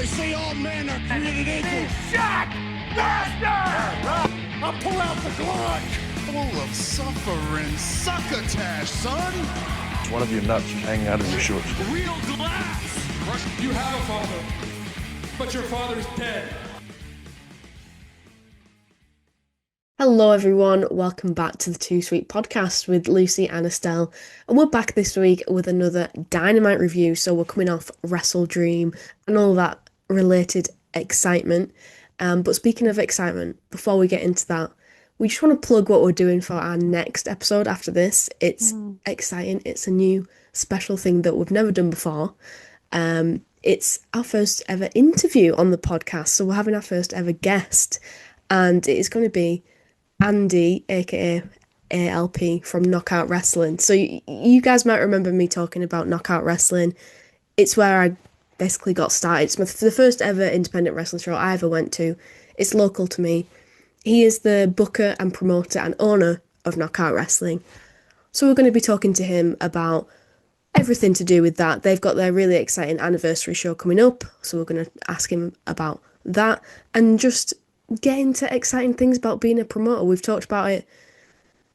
They say all men are created equal. Shot! Master! I'll pull out the Glock! Full of suffering succotash, son! One of your nuts is hanging out of your shorts. Real glass! You have a father, but your father's dead. Hello everyone, welcome back to the Too Sweet podcast with Lucy and Estelle, and we're back this week with another Dynamite review. So we're coming off Wrestledream and all that related excitement, but speaking of excitement, before we get into that, we just want to plug what we're doing for our next episode after this. It's exciting, it's a new special thing that we've never done before. It's our first ever interview on the podcast, so we're having our first ever guest, and it is going to be Andy, aka ALP from Knockout Wrestling. So you guys might remember me talking about Knockout Wrestling. It's where I basically got started. It's the first ever independent wrestling show I ever went to. It's local to me. He is the booker and promoter and owner of Knockout Wrestling. So we're going to be talking to him about everything to do with that. They've got their really exciting anniversary show coming up, so we're going to ask him about that and just get into exciting things about being a promoter. We've talked about it.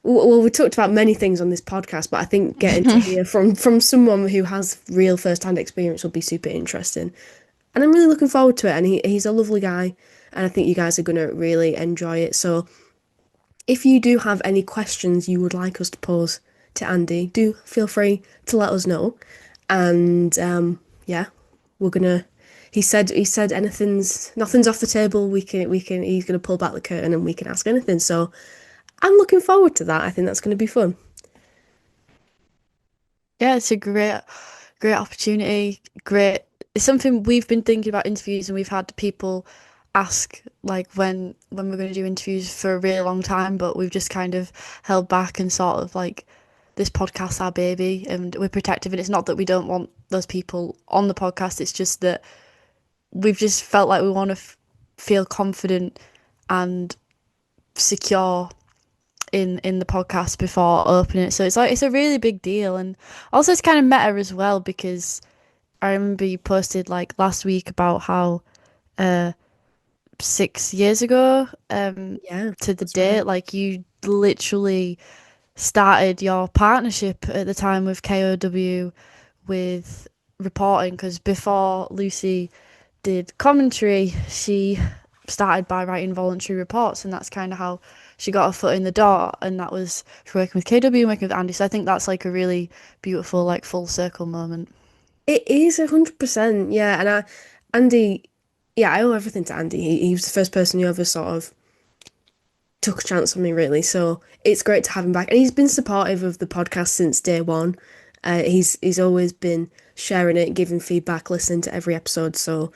Well, we talked about many things on this podcast, but I think getting to hear from someone who has real first-hand experience will be super interesting. And I'm really looking forward to it. And he's a lovely guy, and I think you guys are going to really enjoy it. So if you do have any questions you would like us to pose to Andy, do feel free to let us know. And we're gonna. He said nothing's off the table. We can. He's gonna pull back the curtain and we can ask anything. So I'm looking forward to that. I think that's gonna be fun. Yeah, it's a great opportunity. Great. It's something we've been thinking about interviews, and we've had people ask like when we're going to do interviews for a really long time, but we've just kind of held back and sort of like, this podcast's our baby and we're protective. And it's not that we don't want those people on the podcast. It's just that we've just felt like we want to feel confident and secure in the podcast before opening it. So it's a really big deal. And also it's kind of meta as well, because I remember you posted like last week about how 6 years ago to the date, right, like you literally started your partnership at the time with KOW with reporting, because before Lucy did commentary, she started by writing voluntary reports, and that's kind of how she got her foot in the door, and that was working with KW and working with Andy. So I think that's like a really beautiful like full circle moment. It is 100%, yeah. And Andy, yeah, I owe everything to Andy. He was the first person who ever sort of took a chance on me, really. So it's great to have him back, and he's been supportive of the podcast since day one. He's always been sharing it, giving feedback, listening to every episode. So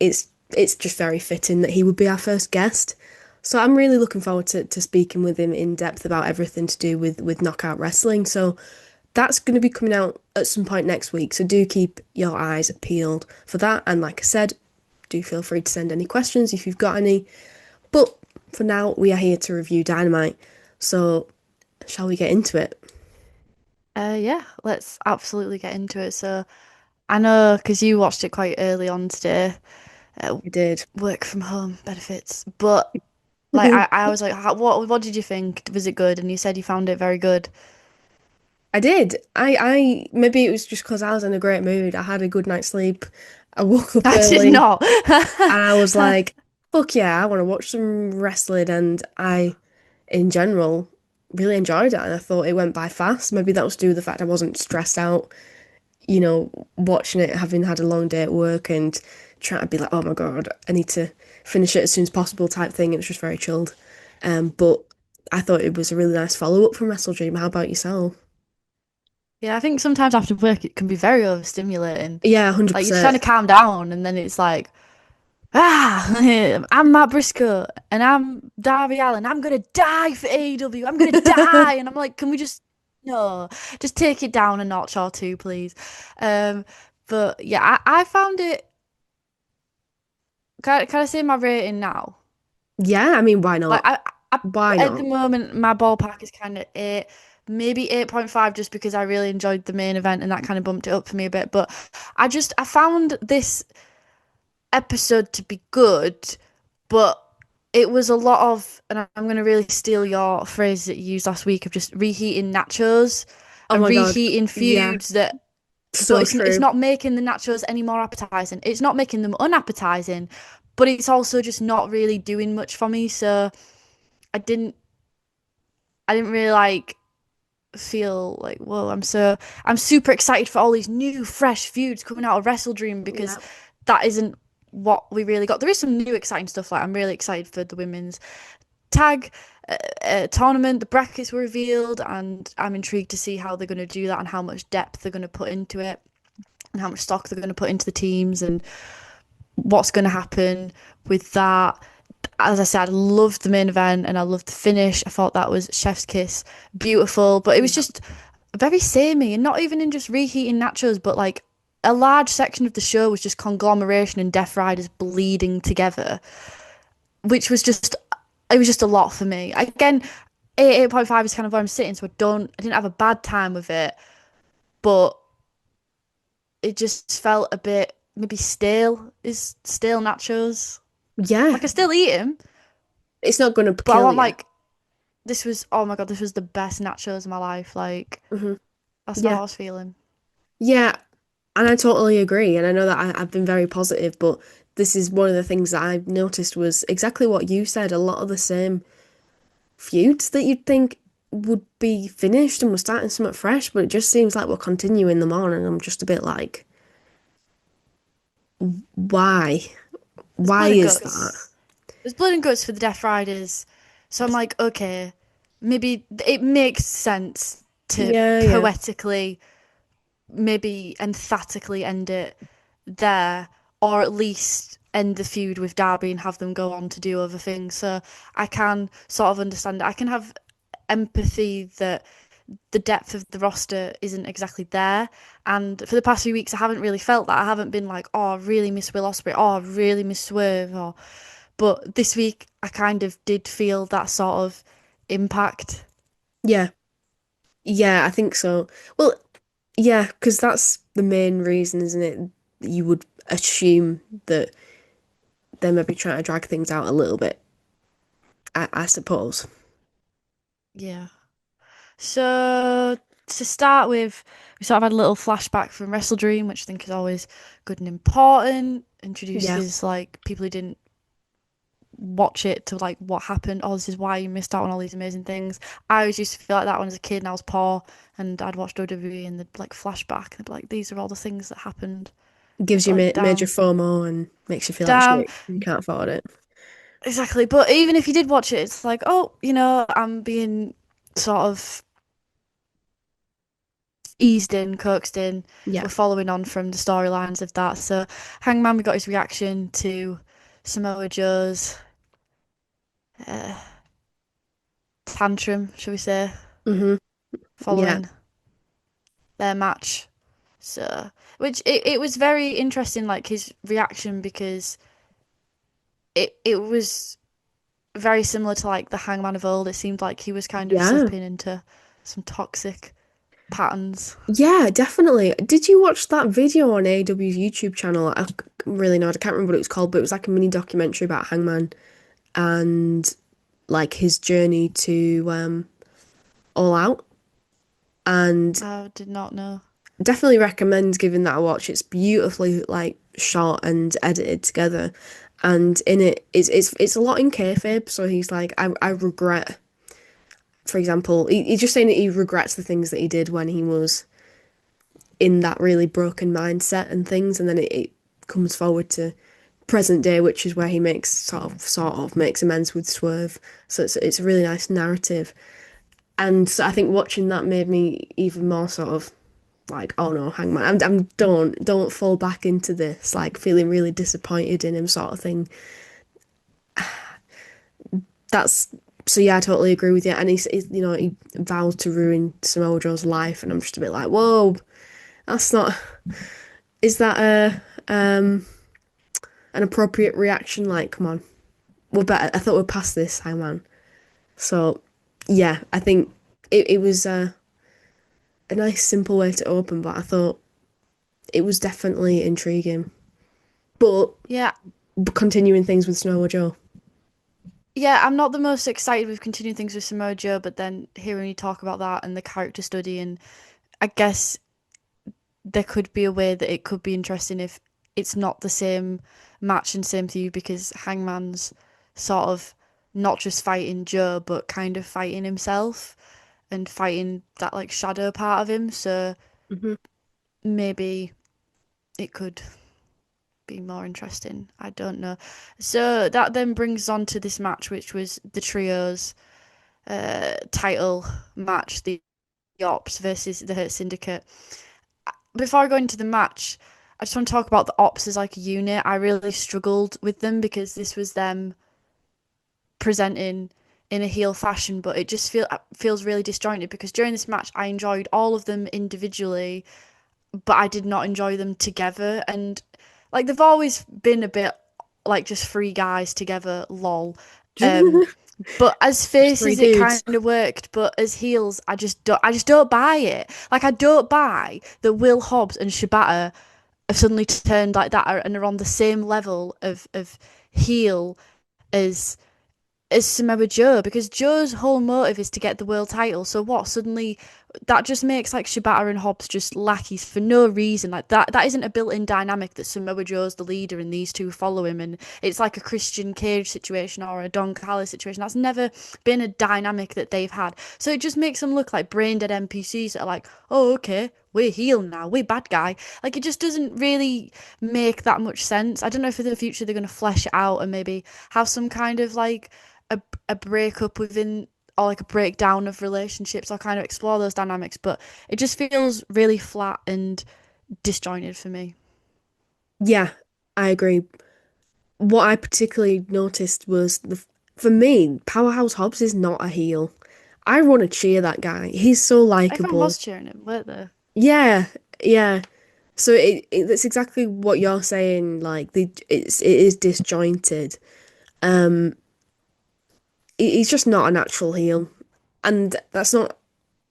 it's just very fitting that he would be our first guest. So I'm really looking forward to speaking with him in depth about everything to do with Knockout Wrestling. So that's going to be coming out at some point next week. So do keep your eyes peeled for that. And like I said, do feel free to send any questions if you've got any. But for now, we are here to review Dynamite. So shall we get into it? Yeah, let's absolutely get into it. So I know, because you watched it quite early on today. We did. Work from home benefits. But like I was like, what did you think? Was it good? And you said you found it very good. I did. I maybe it was just because I was in a great mood. I had a good night's sleep. I woke up early. I did not. And I was like, fuck yeah, I want to watch some wrestling. And I, in general, really enjoyed it. And I thought it went by fast. Maybe that was due to the fact I wasn't stressed out, watching it, having had a long day at work and trying to be like, oh my God, I need to finish it as soon as possible type thing. It was just very chilled. But I thought it was a really nice follow-up from Wrestledream. How about yourself? Yeah, I think sometimes after work it can be very overstimulating. Yeah, 100%. Like you're trying to calm down, and then it's like, I'm Matt Briscoe and I'm Darby Allin. I'm gonna die for AEW. I'm gonna die, and I'm like, can we just take it down a notch or two, please? But yeah, I found it. Can I say my rating now? Yeah, I mean, why not? Like, why not? At the moment, my ballpark is kind of 8. maybe 8.5 just because I really enjoyed the main event and that kind of bumped it up for me a bit. But I found this episode to be good, but it was a lot of, and I'm going to really steal your phrase that you used last week of just reheating nachos Oh and my God. reheating Yeah, foods that, but so it's true. not making the nachos any more appetizing. It's not making them unappetizing, but it's also just not really doing much for me. So I didn't, I didn't really like feel like, whoa, I'm super excited for all these new fresh feuds coming out of Wrestledream because Yeah. that isn't what we really got. There is some new exciting stuff. Like I'm really excited for the women's tag tournament. The brackets were revealed, and I'm intrigued to see how they're going to do that and how much depth they're going to put into it and how much stock they're going to put into the teams and what's going to happen with that. As I said, I loved the main event and I loved the finish. I thought that was chef's kiss, beautiful, but it was just very samey and not even in just reheating nachos, but like a large section of the show was just conglomeration and Death Riders bleeding together, which was just, it was just a lot for me. Again, 8.5 is kind of where I'm sitting, so I didn't have a bad time with it, but it just felt a bit maybe stale. Is stale nachos. Yeah, Like I still eat them, it's not gonna but I kill want you. like this was, oh my god, this was the best nachos of my life. Like Hmm. that's not what Yeah, I was feeling. yeah, and I totally agree. And I know that I've been very positive, but this is one of the things that I've noticed was exactly what you said. A lot of the same feuds that you'd think would be finished and we're starting something fresh, but it just seems like we're continuing them on, and I'm just a bit like, why? There's Why blood and is that? guts. There's blood and guts for the Death Riders. So I'm like, okay, maybe it makes sense to Yeah, yeah. poetically, maybe emphatically end it there, or at least end the feud with Darby and have them go on to do other things. So I can sort of understand it. I can have empathy that the depth of the roster isn't exactly there. And for the past few weeks, I haven't really felt that. I haven't been like, oh, I really miss Will Ospreay. Oh, I really miss Swerve. Or, but this week, I kind of did feel that sort of impact. Yeah. Yeah, I think so. Well, yeah, because that's the main reason, isn't it? You would assume that they're maybe trying to drag things out a little bit, I suppose. Yeah. So to start with, we sort of had a little flashback from Wrestledream, which I think is always good and important. Yeah. Introduces like people who didn't watch it to like what happened. Oh, this is why you missed out on all these amazing things. I always used to feel like that when I was a kid and I was poor and I'd watch WWE and they'd like flashback and they'd be like, these are all the things that happened. Gives It's you like, major damn, FOMO and makes you feel like damn, shit. You can't afford it. exactly. But even if you did watch it, it's like, oh, I'm being sort of eased in, coaxed in. Yeah. We're following on from the storylines of that. So Hangman, we got his reaction to Samoa Joe's uh, tantrum, shall we say, Hmm. Yeah. following their match. So, which it was very interesting, like his reaction because it was very similar to like the Hangman of old. It seemed like he was kind of Yeah. slipping into some toxic patterns. Yeah, definitely. Did you watch that video on AEW's YouTube channel? Really know, I can't remember what it was called, but it was like a mini documentary about Hangman and like his journey to All Out. And I did not know. definitely recommend giving that a watch. It's beautifully like shot and edited together. And in it, it's a lot in kayfabe. So he's like, I regret, for example, he's just saying that he regrets the things that he did when he was in that really broken mindset and things, and then it comes forward to present day, which is where he makes sort of makes amends with Swerve. So it's a really nice narrative. And so I think watching that made me even more sort of like, oh no, Hangman, I'm don't fall back into this, like feeling really disappointed in him sort of thing. That's so yeah, I totally agree with you. And he's he vowed to ruin Samoa Joe's life, and I'm just a bit like, whoa, that's not. Is that an appropriate reaction? Like, come on, we're better. I thought we're past this, Hangman. So yeah, I think it was a nice, simple way to open, but I thought it was definitely intriguing. But Yeah, continuing things with Samoa Joe. yeah, I'm not the most excited with continuing things with Samoa Joe, but then hearing you talk about that and the character study, and I guess there could be a way that it could be interesting if it's not the same match and same thing because Hangman's sort of not just fighting Joe, but kind of fighting himself and fighting that like shadow part of him. So Hmm. maybe it could be more interesting. I don't know. So that then brings on to this match, which was the trios title match, the Ops versus the Hurt Syndicate. Before I go into the match, I just want to talk about the Ops as like a unit. I really struggled with them because this was them presenting in a heel fashion, but it just feels really disjointed because during this match I enjoyed all of them individually, but I did not enjoy them together. And like they've always been a bit like just three guys together, lol. Um, but as Just three faces, it kind dudes. of worked. But as heels, I just don't buy it. Like I don't buy that Will Hobbs and Shibata have suddenly turned like that and are on the same level of heel as Samoa Joe because Joe's whole motive is to get the world title. So what? Suddenly, that just makes like Shibata and Hobbs just lackeys for no reason. Like that isn't a built-in dynamic that Samoa Joe's the leader and these two follow him, and it's like a Christian Cage situation or a Don Callis situation. That's never been a dynamic that they've had. So it just makes them look like brain dead NPCs that are like, oh okay, we're heel now, we're bad guy. Like it just doesn't really make that much sense. I don't know if in the future they're going to flesh it out and maybe have some kind of like a breakup within or like a breakdown of relationships or kind of explore those dynamics, but it just feels really flat and disjointed for me. Yeah, I agree. What I particularly noticed was for me, Powerhouse Hobbs is not a heel. I want to cheer that guy. He's so Everyone likable. was cheering him, weren't they? Yeah, yeah. So it's exactly what you're saying. Like it is disjointed. Um, he's just not a natural heel, and that's not.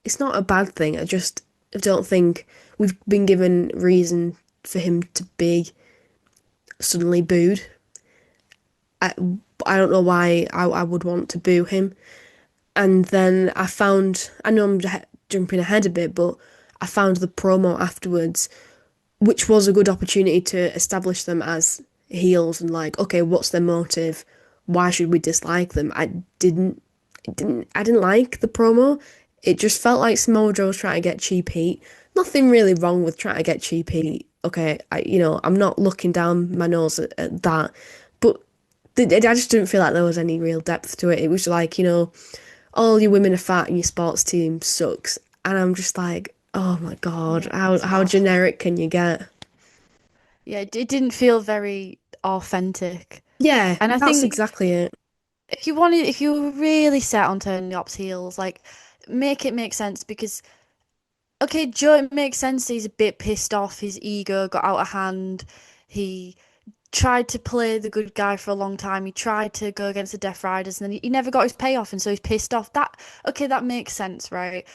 It's not a bad thing. I don't think we've been given reason for him to be suddenly booed. I I don't know why I would want to boo him. And then I know I'm jumping ahead a bit, but I found the promo afterwards, which was a good opportunity to establish them as heels and like, okay, what's their motive? Why should we dislike them? I didn't like the promo. It just felt like Samoa Joe was trying to get cheap heat. Nothing really wrong with trying to get cheap heat. Okay, I'm not looking down my nose at that, but I just didn't feel like there was any real depth to it. It was like, all your women are fat and your sports team sucks. And I'm just like, oh my God, Yeah, how generic can you get? yeah, it didn't feel very authentic. Yeah, And I that's think exactly it. if you were really set on turning the ops heels, like make it make sense because okay, Joe, it makes sense. He's a bit pissed off. His ego got out of hand. He tried to play the good guy for a long time. He tried to go against the Death Riders, and then he never got his payoff, and so he's pissed off. That okay, that makes sense, right?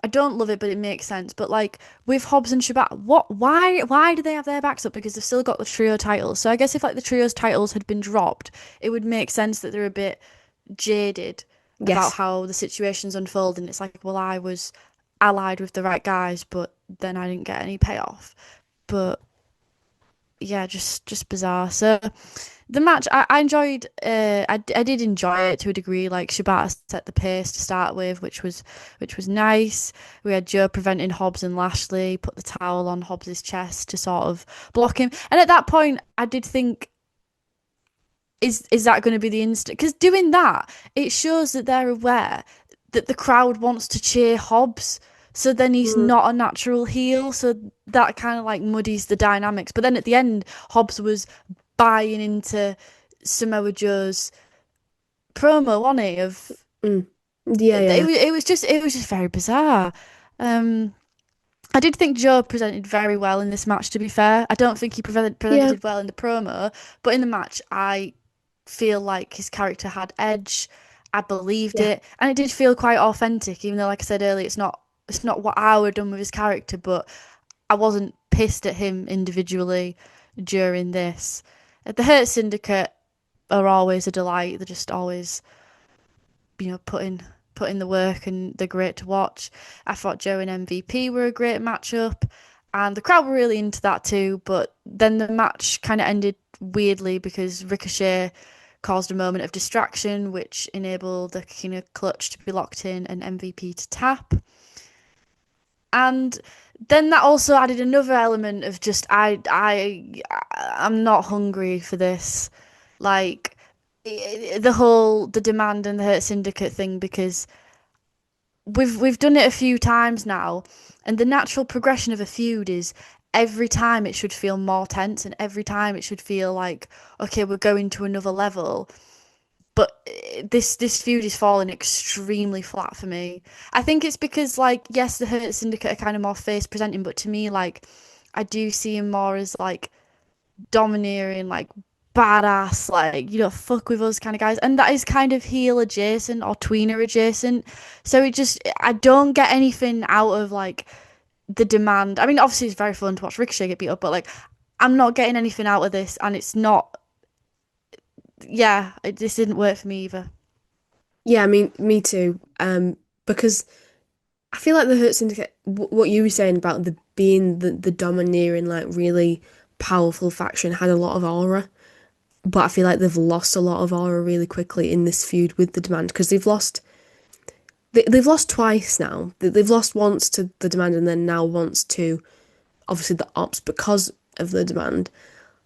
I don't love it, but it makes sense. But like with Hobbs and Shabbat, what? Why do they have their backs up? Because they've still got the trio titles. So I guess if like the trios titles had been dropped, it would make sense that they're a bit jaded about Yes. how the situation's unfolding. It's like, well, I was allied with the right guys, but then I didn't get any payoff. But yeah, just bizarre. So the match I enjoyed. I did enjoy it to a degree. Like Shibata set the pace to start with, which was nice. We had Joe preventing Hobbs and Lashley, put the towel on Hobbs's chest to sort of block him. And at that point, I did think, is that going to be the instant? Because doing that, it shows that they're aware that the crowd wants to cheer Hobbs. So then he's Mm. not a natural heel. So that kind of like muddies the dynamics. But then at the end, Hobbs was buying into Samoa Joe's promo, wasn't he? Of Mm. Yeah, yeah. it was just very bizarre. Um, I did think Joe presented very well in this match. To be fair, I don't think he Yeah. presented well in the promo, but in the match, I feel like his character had edge. I believed Yeah. it, and it did feel quite authentic, even though, like I said earlier, it's not what I would have done with his character, but I wasn't pissed at him individually during this. The Hurt Syndicate are always a delight. They're just always, putting the work, and they're great to watch. I thought Joe and MVP were a great matchup, and the crowd were really into that too. But then the match kind of ended weirdly because Ricochet caused a moment of distraction, which enabled the Kina clutch to be locked in and MVP to tap. And then that also added another element of just I'm not hungry for this. Like the demand and the Hurt Syndicate thing, because we've done it a few times now, and the natural progression of a feud is every time it should feel more tense, and every time it should feel like, okay, we're going to another level. But this feud is falling extremely flat for me. I think it's because, like, yes, the Hurt Syndicate are kind of more face presenting, but to me, like, I do see him more as like domineering, like badass, like, fuck with us kind of guys, and that is kind of heel adjacent or tweener adjacent. So I don't get anything out of like the demand. I mean, obviously it's very fun to watch Ricochet get beat up, but like, I'm not getting anything out of this, and it's not. Yeah, it just didn't work for me either. Yeah, I mean, me too. Because I feel like the Hurt Syndicate, what you were saying about the being the domineering, like really powerful faction, had a lot of aura. But I feel like they've lost a lot of aura really quickly in this feud with the Demand, because they've lost twice now. They've lost once to the Demand, and then now once to obviously the Ops because of the Demand.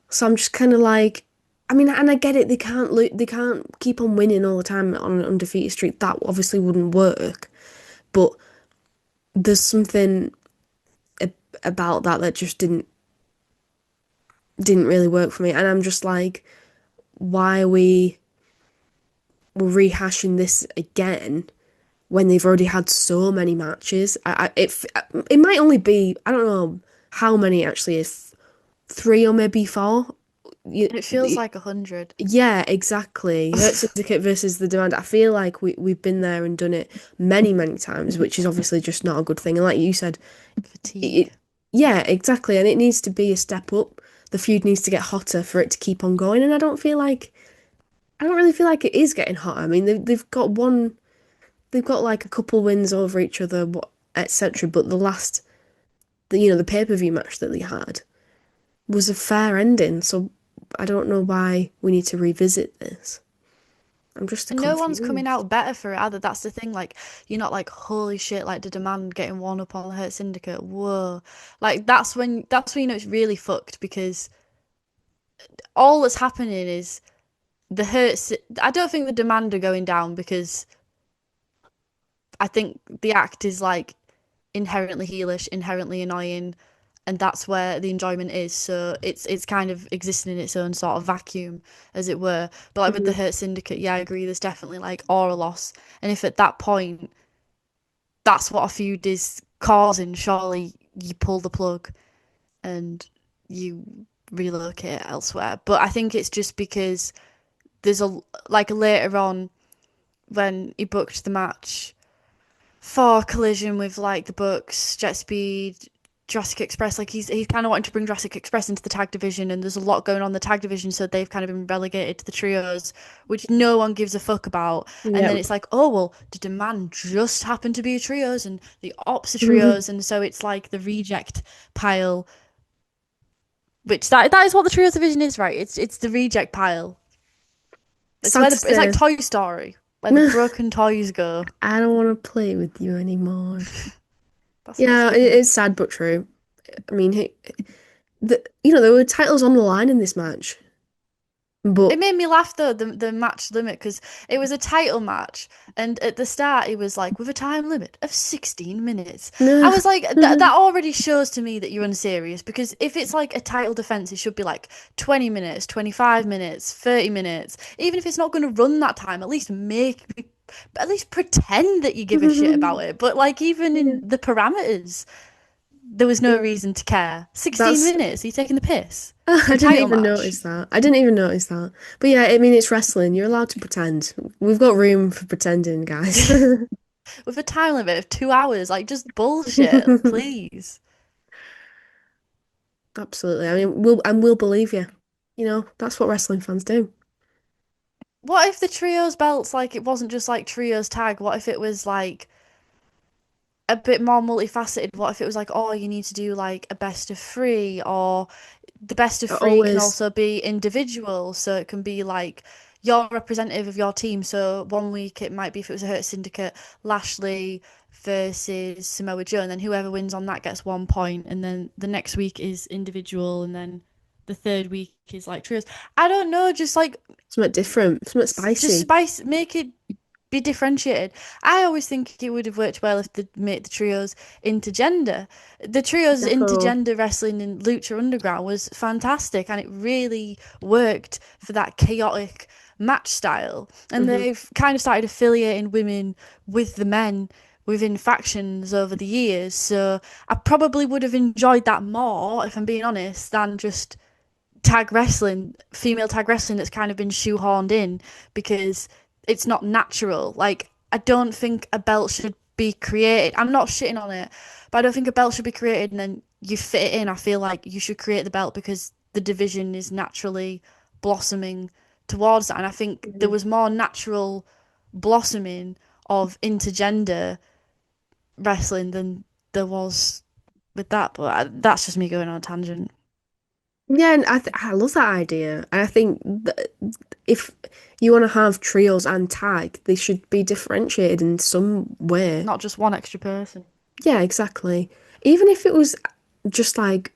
So I'm just kind of like, I mean, and I get it. They can't keep on winning all the time on an undefeated streak. That obviously wouldn't work. But there's something about that just didn't really work for me. And I'm just like, why are we're rehashing this again when they've already had so many matches? It might only be, I don't know how many actually is, 3 or maybe 4. It feels like 100. Yeah, exactly. Hurt Syndicate versus the Demand. I feel like we've been there and done it many, many times, which is obviously just not a good thing. And like you said, Fatigue. yeah, exactly. And it needs to be a step up. The feud needs to get hotter for it to keep on going. And I don't really feel like it is getting hotter. I mean, they've got like a couple wins over each other, etc. But the pay-per-view match that they had was a fair ending. So I don't know why we need to revisit this. I'm just And no one's coming confused. out better for it either. That's the thing. Like, you're not like, holy shit, like the Demand getting one up on the Hurt Syndicate. Whoa. Like, that's when you know it's really fucked, because all that's happening is I don't think the Demand are going down, because I think the act is like inherently heelish, inherently annoying, and that's where the enjoyment is. So it's kind of existing in its own sort of vacuum, as it were. But like with the Mhm. Hurt Syndicate, yeah, I agree. There's definitely like aura loss, and if at that point that's what a feud is causing, surely you pull the plug and you relocate elsewhere. But I think it's just because there's a like later on when he booked the match for Collision with like the Bucks, Jet Speed, Jurassic Express. Like he's kind of wanting to bring Jurassic Express into the tag division, and there's a lot going on in the tag division, so they've kind of been relegated to the trios, which no one gives a fuck about. And then Yeah. it's like, oh well, the Demand just happened to be trios, and the Ops are Mhm. trios, and so it's like the reject pile. Which that is what the trios division is, right? It's the reject pile. Sad to It's like say. Toy Story, where the broken toys go. I don't want to play with you anymore. That's what it's Yeah, giving. it's sad but true. I mean, there were titles on the line in this match, but It made me laugh though, the match limit, because it was a title match, and at the start it was like with a time limit of 16 minutes. I was like, that already shows to me that you're unserious, because if it's like a title defense, it should be like 20 minutes, 25 minutes, 30 minutes. Even if it's not going to run that time, at least pretend that you give a shit about it. But like even yeah. in the parameters. there was no Yeah, reason to care. 16 that's minutes? Are you taking the piss? I A didn't title even match? notice that. I didn't even notice that. But yeah, I mean, it's wrestling. You're allowed to pretend. We've got room for pretending, guys. With a time limit of 2 hours, like just bullshit, please. Absolutely. I mean, we'll believe you. You know, that's what wrestling fans do. What if the trios belts, like, it wasn't just like trios tag? What if it was like a bit more multifaceted? What if it was like, oh, you need to do like a best of three, or the best of three can Always. also be individual, so it can be like your representative of your team. So one week it might be, if it was a Hurt Syndicate, Lashley versus Samoa Joe, and then whoever wins on that gets 1 point, and then the next week is individual, and then the third week is like trios. I don't know, just like Something different. Something just spicy. spice, make it be differentiated. I always think it would have worked well if they made the trios intergender. The trios Defo. intergender wrestling in Lucha Underground was fantastic, and it really worked for that chaotic match style. And Hmm. they've kind of started affiliating women with the men within factions over the years. So I probably would have enjoyed that more, if I'm being honest, than just tag wrestling, female tag wrestling that's kind of been shoehorned in because it's not natural. Like, I don't think a belt should be created. I'm not shitting on it, but I don't think a belt should be created and then you fit it in. I feel like you should create the belt because the division is naturally blossoming towards that. And I think there was more natural blossoming of intergender wrestling than there was with that. But that's just me going on a tangent. Yeah, and I love that idea. And I think that if you want to have trios and tag, they should be differentiated in some way. Not just one extra person. Yeah, exactly. Even if it was just like,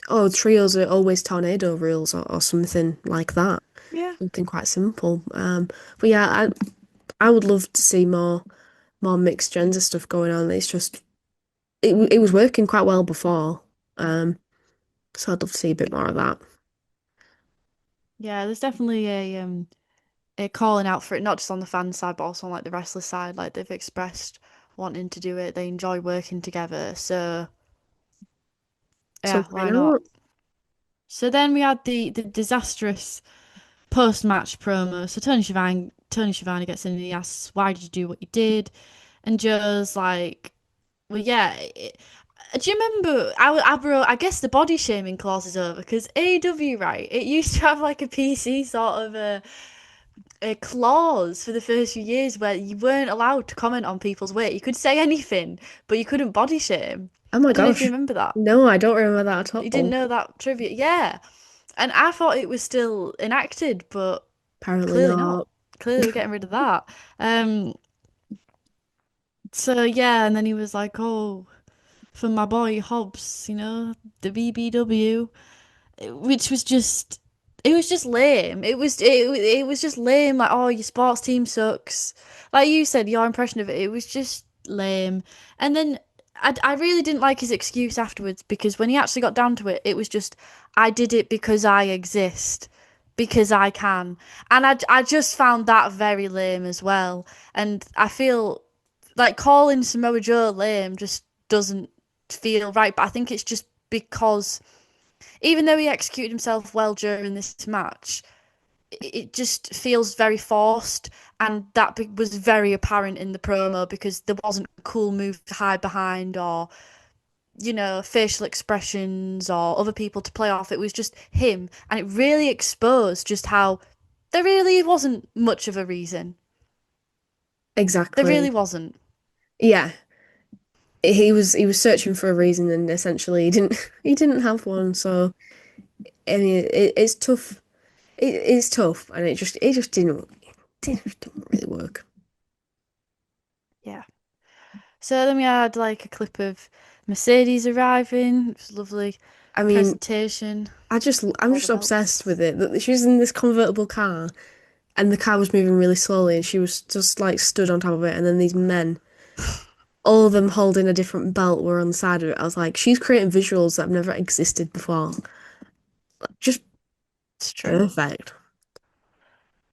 oh, trios are always tornado rules or something like that. Yeah. Something quite simple. But yeah, I would love to see more mixed gender stuff going on. It's just it was working quite well before. Um, so I'd love to see a bit more of that. Yeah, there's definitely a calling out for it, not just on the fan side, but also on like the wrestler side. Like they've expressed wanting to do it. They enjoy working together. So So yeah, why why not? not? So then we had the disastrous post match promo. So Tony Schiavone gets in and he asks, "Why did you do what you did?" And Joe's like, "Well, yeah." Do you remember? I wrote, I guess the body shaming clause is over because AEW, right? It used to have like a PC sort of a clause for the first few years where you weren't allowed to comment on people's weight. You could say anything, but you couldn't body shame. Oh my I don't know if you gosh. remember that. No, I don't remember that at You didn't all. know that trivia. Yeah. And I thought it was still enacted, but Apparently clearly not. not. Clearly we're getting rid of that. Um, so yeah, and then he was like, "Oh, for my boy Hobbs, the BBW," which was just it was just lame. It was just lame. Like, oh, your sports team sucks. Like you said, your impression of it was just lame. And then I really didn't like his excuse afterwards because when he actually got down to it, it was just I did it because I exist, because I can. And I just found that very lame as well. And I feel like calling Samoa Joe lame just doesn't feel right. But I think it's just because even though he executed himself well during this match, it just feels very forced, and that was very apparent in the promo because there wasn't a cool move to hide behind or facial expressions or other people to play off. It was just him, and it really exposed just how there really wasn't much of a reason. There really Exactly. wasn't. Yeah. He was searching for a reason and essentially he didn't he didn't have one. So I mean it's tough. It's tough and it just didn't really work. Yeah. So then we had like a clip of Mercedes arriving. It was a lovely I mean, presentation. I'm All the just obsessed belts. with it. That she was in this convertible car and the car was moving really slowly and she was just like stood on top of it and then these men, all of them holding a different belt, were on the side of it. I was like, she's creating visuals that have never existed before. Just It's true. perfect.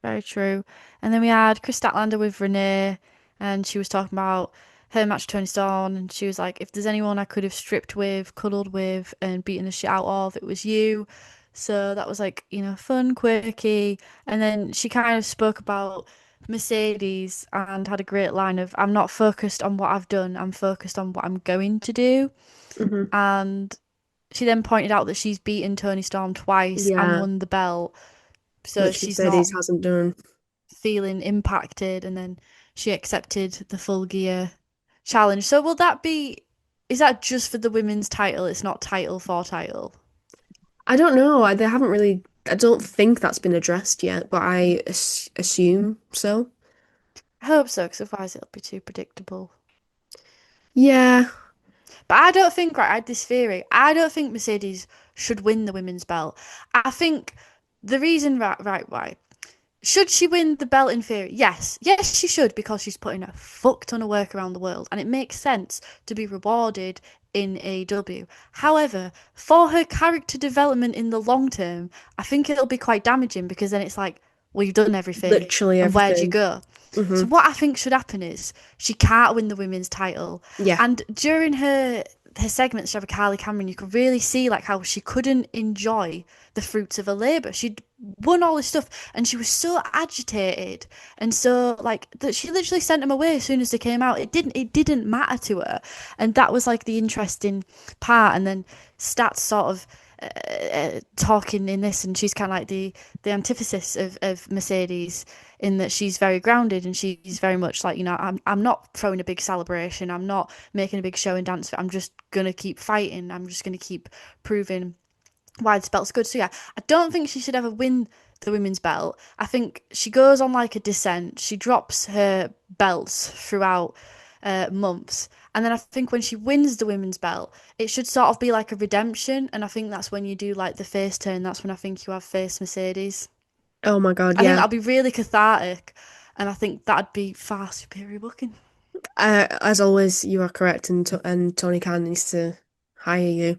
Very true. And then we had Chris Statlander with Renee, and she was talking about her match Tony Storm, and she was like, if there's anyone I could have stripped with, cuddled with, and beaten the shit out of, it was you. So that was like, fun, quirky. And then she kind of spoke about Mercedes and had a great line of, I'm not focused on what I've done, I'm focused on what I'm going to do. Hmm. And she then pointed out that she's beaten Tony Storm twice and Yeah, won the belt. So which she's not Mercedes hasn't done. feeling impacted, and then she accepted the Full Gear challenge. So is that just for the women's title? It's not title for title. I don't know. They haven't really. I don't think that's been addressed yet, but I assume so. I hope so, because otherwise it'll be too predictable. Yeah, But I don't think, right, I had this theory. I don't think Mercedes should win the women's belt. I think the reason, right, why. Should she win the belt in theory? Yes. Yes, she should because she's putting a fuck ton of work around the world and it makes sense to be rewarded in AEW. However, for her character development in the long term, I think it'll be quite damaging because then it's like, well, you've done everything literally and where'd you everything. go? Hmm. So what I think should happen is she can't win the women's title. Yeah, And during her segments with Carly Cameron, you could really see like how she couldn't enjoy the fruits of her labour. She'd won all this stuff and she was so agitated and so like that she literally sent them away as soon as they came out. It didn't matter to her. And that was like the interesting part. And then Stats sort of talking in this, and she's kind of like the antithesis of Mercedes in that she's very grounded and she's very much like, I'm not throwing a big celebration, I'm not making a big show and dance, I'm just gonna keep fighting, I'm just gonna keep proving why this belt's good. So yeah, I don't think she should ever win the women's belt. I think she goes on like a descent. She drops her belts throughout months. And then I think when she wins the women's belt, it should sort of be like a redemption. And I think that's when you do like the face turn. That's when I think you have face Mercedes. oh my God, I think yeah. that'll be really cathartic. And I think that'd be far superior booking. As always, you are correct, and Tony Khan needs to hire you.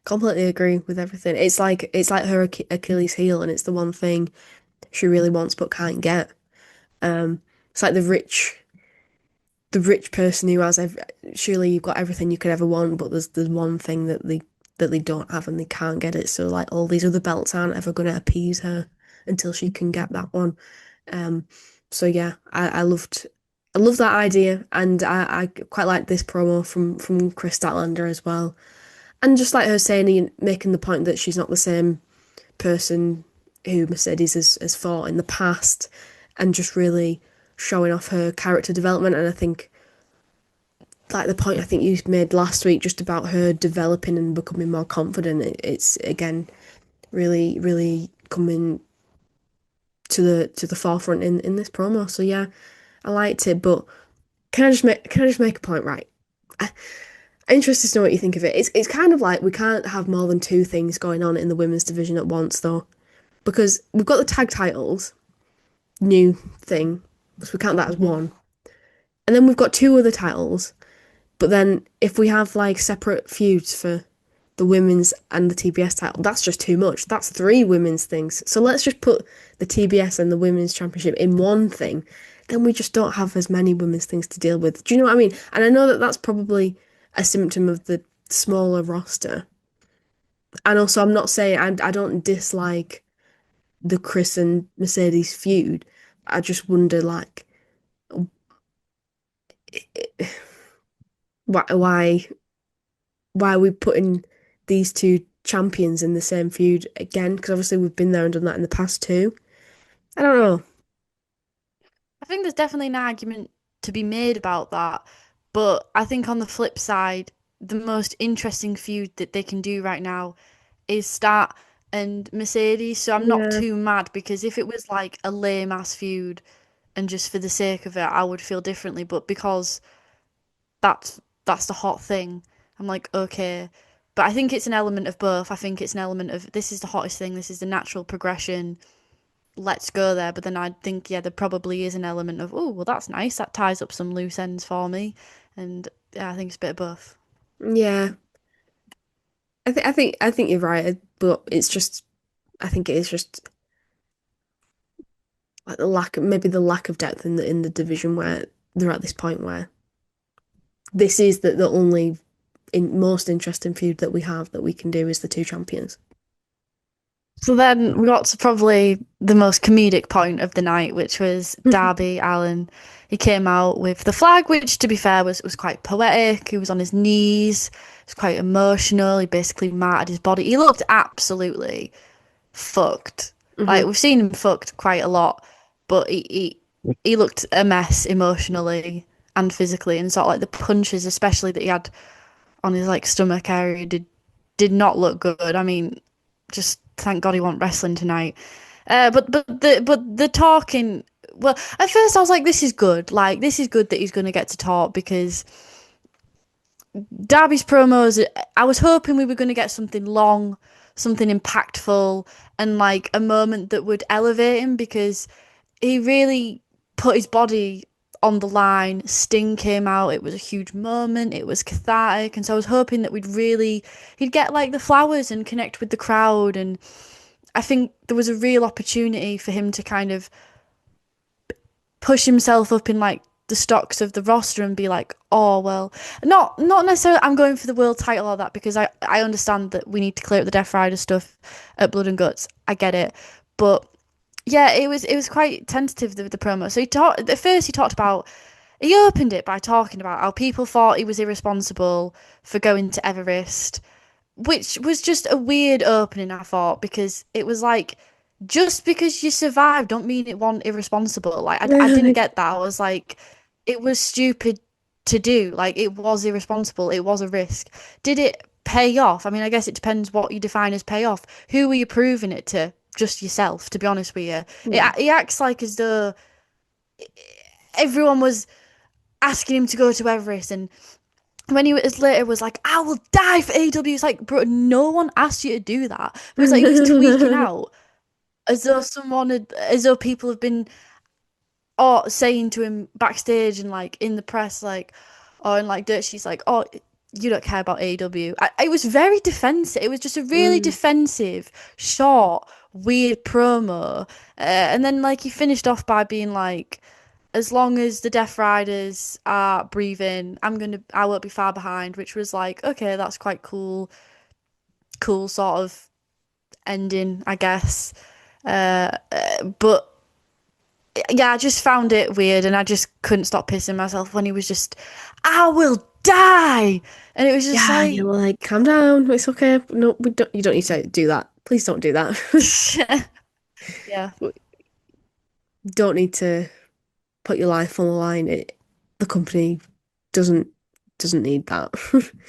Completely agree with everything. It's like her Achilles heel, and it's the one thing she really wants but can't get. It's like the rich person who has surely you've got everything you could ever want, but there's one thing that they don't have and they can't get it. So like all these other belts aren't ever gonna appease her until she can get that one. Um, so yeah, I love that idea, and I quite like this promo from Chris Statlander as well, and just like her saying making the point that she's not the same person who Mercedes has fought in the past, and just really showing off her character development. And I think like the point I think you made last week just about her developing and becoming more confident, it's again really really coming to the forefront in this promo. So yeah, I liked it, but can I just make a point, right? I'm interested to know what you think of it. It's kind of like we can't have more than two things going on in the women's division at once though, because we've got the tag titles, new thing, so we count that as one. And then we've got two other titles, but then if we have like separate feuds for the women's and the TBS title, that's just too much. That's three women's things. So let's just put the TBS and the women's championship in one thing. Then we just don't have as many women's things to deal with. Do you know what I mean? And I know that that's probably a symptom of the smaller roster. And also, I'm not saying I don't dislike the Chris and Mercedes feud. I just wonder, like, why why are we putting these two champions in the same feud again? Because obviously we've been there and done that in the past too. I don't know. I think there's definitely an argument to be made about that. But I think on the flip side, the most interesting feud that they can do right now is Stat and Mercedes. So I'm not Yeah, too mad because if it was like a lame ass feud and just for the sake of it, I would feel differently. But because that's the hot thing, I'm like, okay. But I think it's an element of both. I think it's an element of this is the hottest thing, this is the natural progression, let's go there. But then I think, yeah, there probably is an element of, oh, well, that's nice. That ties up some loose ends for me. And yeah, I think it's a bit of both. yeah. I think you're right, but it's just I think it is just like maybe the lack of depth in the division where they're at this point where this is the only most interesting feud that we have that we can do is the two champions. So then we got to probably the most comedic point of the night, which was Darby Allin. He came out with the flag, which, to be fair, was quite poetic. He was on his knees. It was quite emotional. He basically martyred his body. He looked absolutely fucked. Like, we've seen him fucked quite a lot, but he looked a mess emotionally and physically, and sort of like the punches, especially that he had on his like stomach area, did not look good. I mean, just thank God he wasn't wrestling tonight. But the talking. Well, at first I was like, this is good. Like, this is good that he's going to get to talk, because Darby's promos, I was hoping we were going to get something long, something impactful, and like a moment that would elevate him, because he really put his body on the line. Sting came out. It was a huge moment. It was cathartic. And so I was hoping that he'd get like the flowers and connect with the crowd. And I think there was a real opportunity for him to kind of push himself up in like the stocks of the roster and be like, oh well, not necessarily I'm going for the world title or that, because I understand that we need to clear up the Death Rider stuff at Blood and Guts. I get it, but yeah, it was quite tentative, the promo. So he opened it by talking about how people thought he was irresponsible for going to Everest, which was just a weird opening, I thought, because it was like, just because you survived don't mean it wasn't irresponsible. Like, I didn't get that. I was like, it was stupid to do. Like, it was irresponsible. It was a risk. Did it pay off? I mean, I guess it depends what you define as payoff. Who were you proving it to? Just yourself, to be honest with you. Yeah. He acts like as though everyone was asking him to go to Everest, and when he was later was like, I will die for AEW. It's like, bro, no one asked you to do that. But it's like he was tweaking out as though people have been saying to him backstage and like in the press, like, or in like dirt she's like, oh, you don't care about AEW. It was very defensive. It was just a really defensive, short, weird promo. And then like he finished off by being like, as long as the Death Riders are breathing, I won't be far behind, which was like, okay, that's quite cool sort of ending, I guess. But yeah, I just found it weird, and I just couldn't stop pissing myself when he was just, I will die, and it was just Yeah, like, you're like, calm down, it's okay. No, we don't. You don't need to do that. Please don't do that. yeah. Don't need to put your life on the line. The company doesn't need that.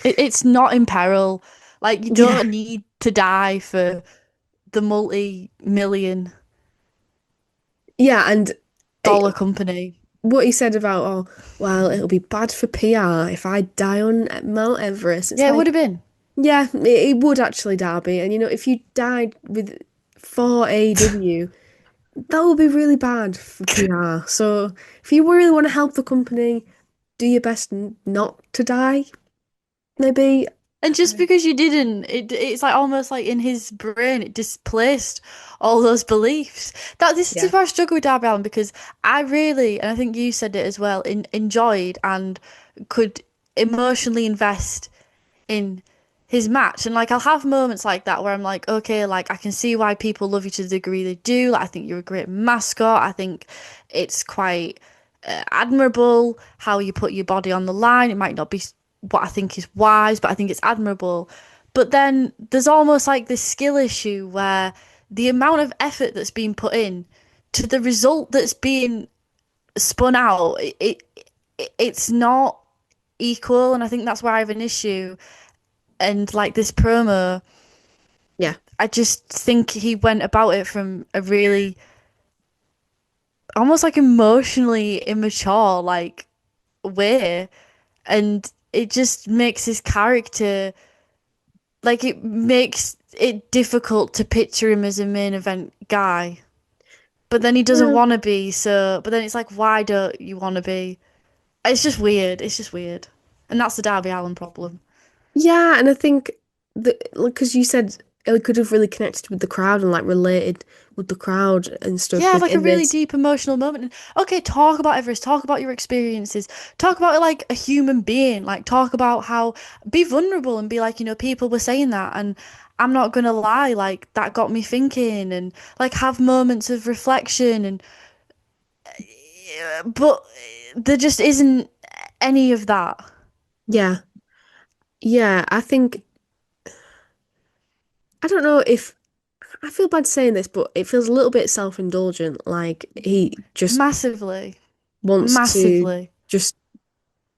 It's not in peril. Like, you Yeah, don't need to die for the multi-million yeah, and dollar company. what he said about, oh, well, it'll be bad for PR if I die on Mount Everest. It's Yeah, it like, would have been. yeah, it would actually, Darby. And if you died for AEW, that would be really bad for PR. So if you really want to help the company, do your best not to die. Maybe. And just because you didn't, it's like almost like in his brain, it displaced all those beliefs. This Yeah. is where I struggle with Darby Allin, because I really, and I think you said it as well, enjoyed and could emotionally invest in his match. And like, I'll have moments like that where I'm like, okay, like I can see why people love you to the degree they do. Like, I think you're a great mascot. I think it's quite admirable how you put your body on the line. It might not be what I think is wise, but I think it's admirable. But then there's almost like this skill issue where the amount of effort that's being put in to the result that's being spun out, it's not equal. And I think that's where I have an issue. And like this promo, Yeah. I just think he went about it from a really almost like emotionally immature like way, and it just makes his character, like, it makes it difficult to picture him as a main event guy. But then he doesn't Well, want to be, so but then it's like, why don't you want to be? It's just weird. It's just weird. And that's the Darby Allin problem. yeah, and I think that, because you said he could have really connected with the crowd and like related with the crowd and stuff. Yeah, have Because like a in really this, deep emotional moment. And okay, talk about Everest, talk about your experiences, talk about it like a human being, like talk about how be vulnerable and be like, people were saying that and I'm not gonna lie, like that got me thinking and like have moments of reflection and but there just isn't any of that. yeah, yeah, I think I don't know if I feel bad saying this, but it feels a little bit self-indulgent. Like he just Massively. wants to Massively. just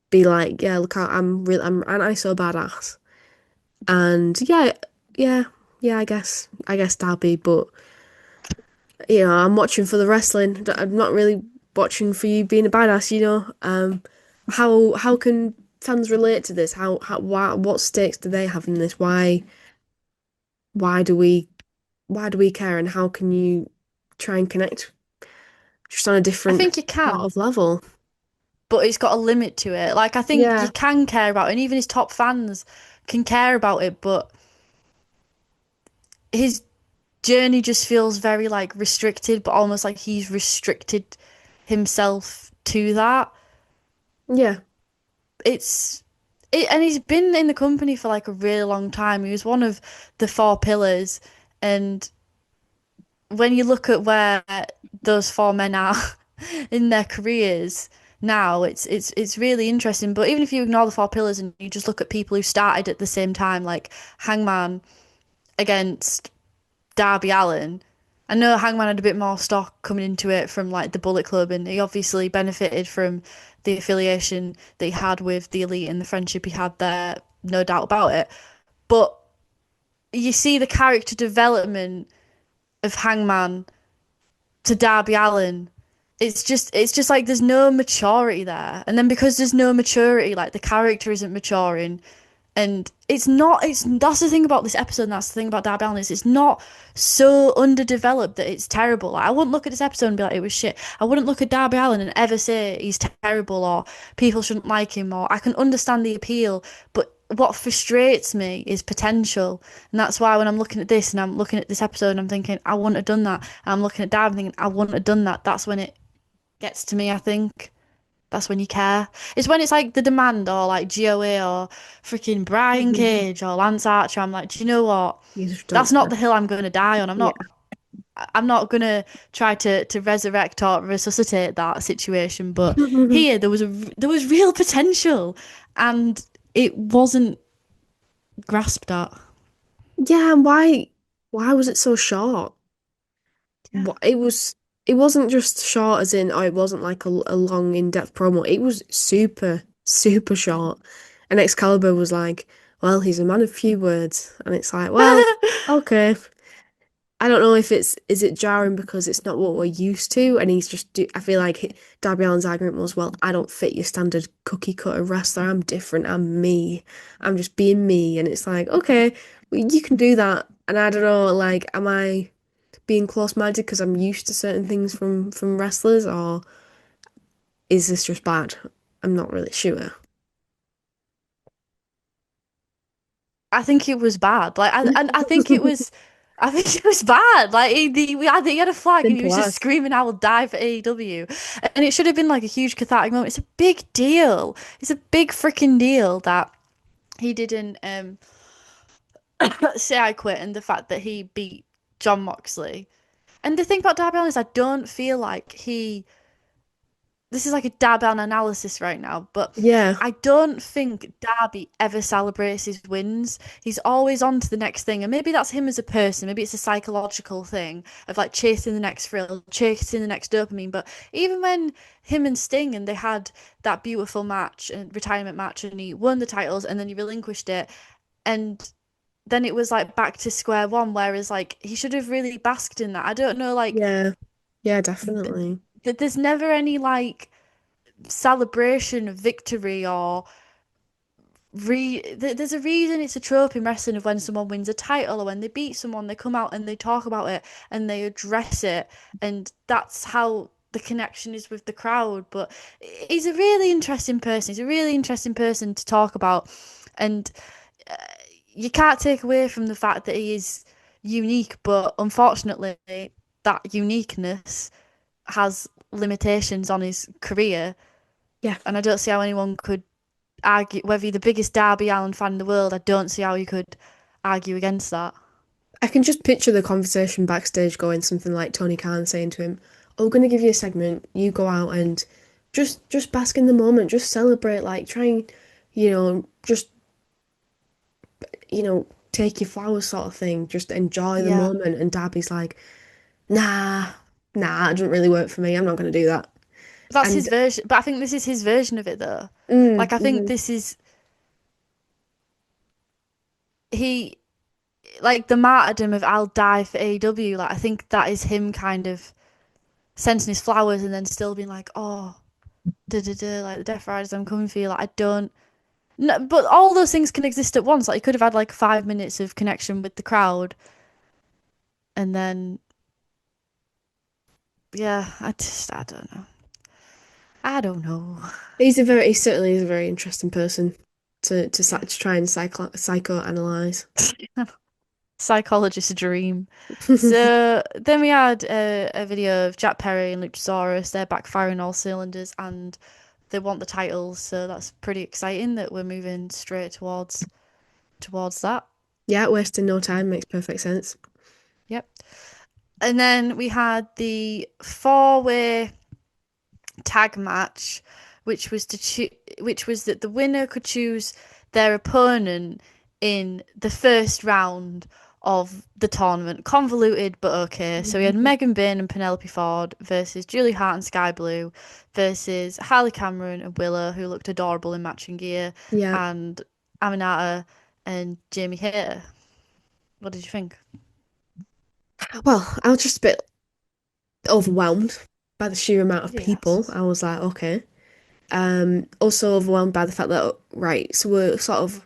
be like, yeah, look, I'm an ISO badass, and yeah, yeah. I guess Darby, but I'm watching for the wrestling. I'm not really watching for you being a badass. How can fans relate to this? Why, what stakes do they have in this? Why do we, why do we care? And how can you try and connect just on a I different think you sort can, of level? but it's got a limit to it. Like I think you Yeah, can care about it, and even his top fans can care about it, but his journey just feels very like restricted, but almost like he's restricted himself to that. yeah, It's and he's been in the company for like a really long time. He was one of the four pillars, and when you look at where those four men are in their careers now, it's really interesting. But even if you ignore the four pillars and you just look at people who started at the same time, like Hangman against Darby Allin. I know Hangman had a bit more stock coming into it from like the Bullet Club, and he obviously benefited from the affiliation that he had with the Elite and the friendship he had there, no doubt about it. But you see the character development of Hangman to Darby Allin. It's just like there's no maturity there. And then because there's no maturity, like the character isn't maturing, and it's that's the thing about this episode, and that's the thing about Darby Allin is it's not so underdeveloped that it's terrible. Like, I wouldn't look at this episode and be like it was shit. I wouldn't look at Darby Allin and ever say he's terrible or people shouldn't like him, or I can understand the appeal, but what frustrates me is potential. And that's why when I'm looking at this and I'm looking at this episode and I'm thinking I wouldn't have done that, and I'm looking at Darby thinking I wouldn't have done that, that's when it gets to me, I think. That's when you care. It's when it's like The Demand or like GOA or freaking Brian Cage or Lance Archer. I'm like, do you know what? you just don't That's not care. the hill I'm going to die on. Yeah. I'm not going to try to resurrect or resuscitate that situation. But here there was real potential, and it wasn't grasped at. Yeah, and why was it so short? Yeah. It wasn't just short as in it wasn't like a long in-depth promo. It was super, super short. And Excalibur was like, well, he's a man of few words. And it's like, well, okay. I don't know if is it jarring because it's not what we're used to, and I feel like Darby Allin's argument was, well, I don't fit your standard cookie cutter wrestler. I'm different. I'm me. I'm just being me. And it's like, okay, well, you can do that. And I don't know, like, am I being close-minded because I'm used to certain things from wrestlers, or is this just bad? I'm not really sure. I think it was bad. Like, and I think it was, I think it was bad. Like, I think he had a flag and he Simple was just as. screaming, "I will die for AEW," and it should have been like a huge cathartic moment. It's a big deal. It's a big freaking deal that he didn't say I quit, and the fact that he beat John Moxley. And the thing about Darby Allin is, I don't feel like he this is like a Darby Allin analysis right now, but Yeah, I don't think Darby ever celebrates his wins. He's always on to the next thing, and maybe that's him as a person. Maybe it's a psychological thing of like chasing the next thrill, chasing the next dopamine. But even when him and Sting and they had that beautiful match and retirement match, and he won the titles, and then he relinquished it, and then it was like back to square one. Whereas like he should have really basked in that. I don't know, like yeah, yeah, definitely. there's never any like celebration of victory or there's a reason it's a trope in wrestling of when someone wins a title or when they beat someone, they come out and they talk about it and they address it, and that's how the connection is with the crowd. But he's a really interesting person. He's a really interesting person to talk about, and you can't take away from the fact that he is unique, but unfortunately, that uniqueness has limitations on his career, Yeah. and I don't see how anyone could argue whether you're the biggest Darby Allin fan in the world. I don't see how you could argue against that. I can just picture the conversation backstage going something like Tony Khan saying to him, "Oh, we're gonna give you a segment. You go out and just bask in the moment, just celebrate, like try and, just take your flowers sort of thing. Just enjoy the Yeah. moment." And Darby's like, "Nah, nah, it doesn't really work for me. I'm not gonna do that." That's his And version, but I think this is his version of it though. Like I think mhm. this is he like the martyrdom of I'll die for AEW. Like I think that is him kind of sending his flowers and then still being like, oh, da da da, like the Death Riders, I'm coming for you. Like I don't. No, but all those things can exist at once. Like he could have had like 5 minutes of connection with the crowd, and then yeah, I don't know. I don't know. He certainly is a very interesting person to Yeah. try and psychoanalyze. Psychologist's dream. So then we had a video of Jack Perry and Luchasaurus. They're backfiring all cylinders and they want the titles. So that's pretty exciting that we're moving straight towards that. Yeah, wasting no time makes perfect sense. Yep. And then we had the four-way tag match, which was that the winner could choose their opponent in the first round of the tournament. Convoluted, but okay. So we had Megan Bayne and Penelope Ford versus Julie Hart and Sky Blue versus Harley Cameron and Willow, who looked adorable in matching gear, Yeah. and Aminata and Jamie Hayter. What did you think? Well, I was just a bit overwhelmed by the sheer amount of people. Yes. I was like, okay. Also overwhelmed by the fact that, right, so we're sort of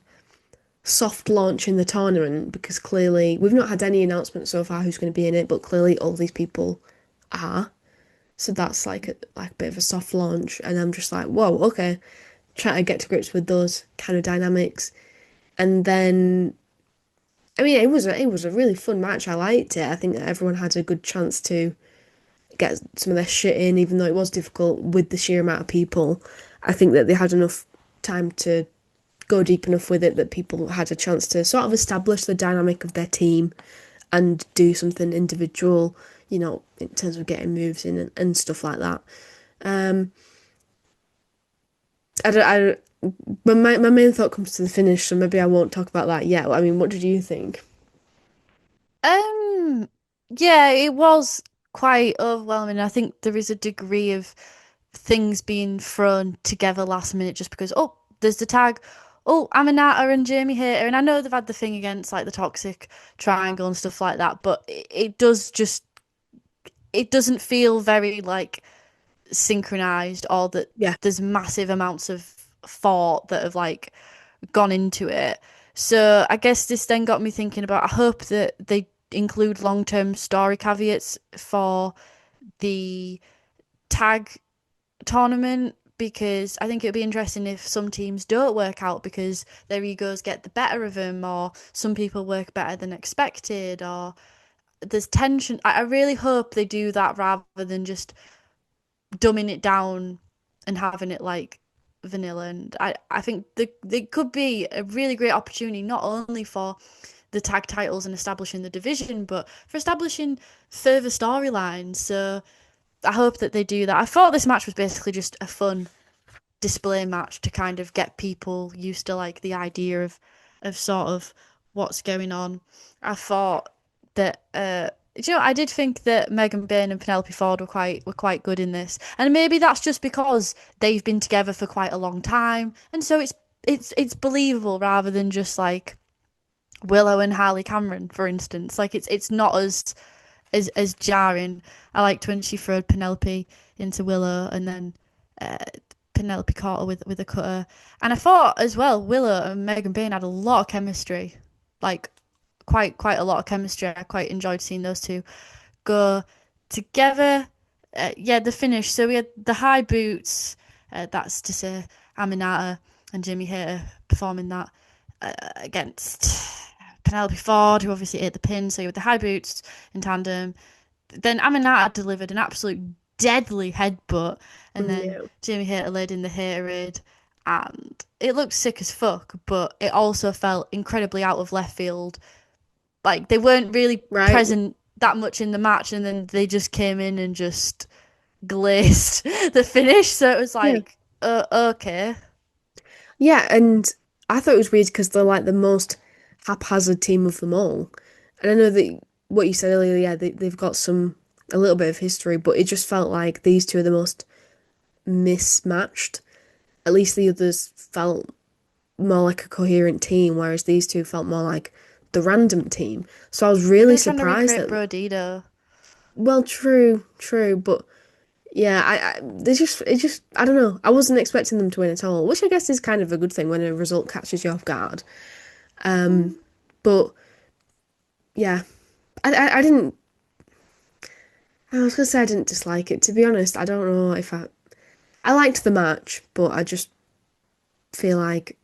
soft launching the tournament because clearly we've not had any announcements so far who's going to be in it, but clearly all these people are. So that's like a bit of a soft launch, and I'm just like, whoa, okay. Trying to get to grips with those kind of dynamics, and then I mean, it was a really fun match. I liked it. I think that everyone had a good chance to get some of their shit in, even though it was difficult with the sheer amount of people. I think that they had enough time to go deep enough with it that people had a chance to sort of establish the dynamic of their team and do something individual, in terms of getting moves in and stuff like that. Um, I don't, I, but my main thought comes to the finish, so maybe I won't talk about that yet. I mean, what did you think? Um, yeah, it was quite overwhelming. I think there is a degree of things being thrown together last minute just because, oh, there's the tag. Oh, Aminata and Jamie Hayter. And I know they've had the thing against like the toxic triangle and stuff like that, but it doesn't feel very like synchronized or that Yeah. there's massive amounts of thought that have like gone into it. So I guess this then got me thinking about I hope that they include long-term story caveats for the tag tournament because I think it'd be interesting if some teams don't work out because their egos get the better of them or some people work better than expected or there's tension. I really hope they do that rather than just dumbing it down and having it like vanilla. And I think there could be a really great opportunity not only for the tag titles and establishing the division, but for establishing further storylines. So I hope that they do that. I thought this match was basically just a fun display match to kind of get people used to like the idea of sort of what's going on. I thought that I did think that Megan Bayne and Penelope Ford were quite good in this. And maybe that's just because they've been together for quite a long time and so it's believable rather than just like Willow and Harley Cameron, for instance. Like it's not as jarring. I liked when she threw Penelope into Willow and then uh, Penelope caught her with a cutter. And I thought as well, Willow and Megan Bayne had a lot of chemistry, like quite a lot of chemistry. I quite enjoyed seeing those two go together. Yeah, the finish. So we had the high boots. That's to say, Aminata and Jimmy Hayter performing that against Penelope Ford, who obviously ate the pin, so you had the high boots in tandem. Then Aminata delivered an absolute deadly headbutt, and then Yeah. Jamie Hayter laid in the haterade, and it looked sick as fuck, but it also felt incredibly out of left field. Like they weren't really Right. present that much in the match, and then they just came in and just glazed the finish. So it was Yeah. like, okay. Yeah, and I thought it was weird because they're like the most haphazard team of them all. And I know that what you said earlier, yeah, they've got a little bit of history, but it just felt like these two are the most mismatched. At least the others felt more like a coherent team, whereas these two felt more like the random team. So I was Maybe really they're trying to surprised recreate that, Brodito. well, true, but yeah, I don't know. I wasn't expecting them to win at all, which I guess is kind of a good thing when a result catches you off guard. But yeah, I didn't. I was gonna say I didn't dislike it. To be honest, I don't know if I liked the match, but I just feel like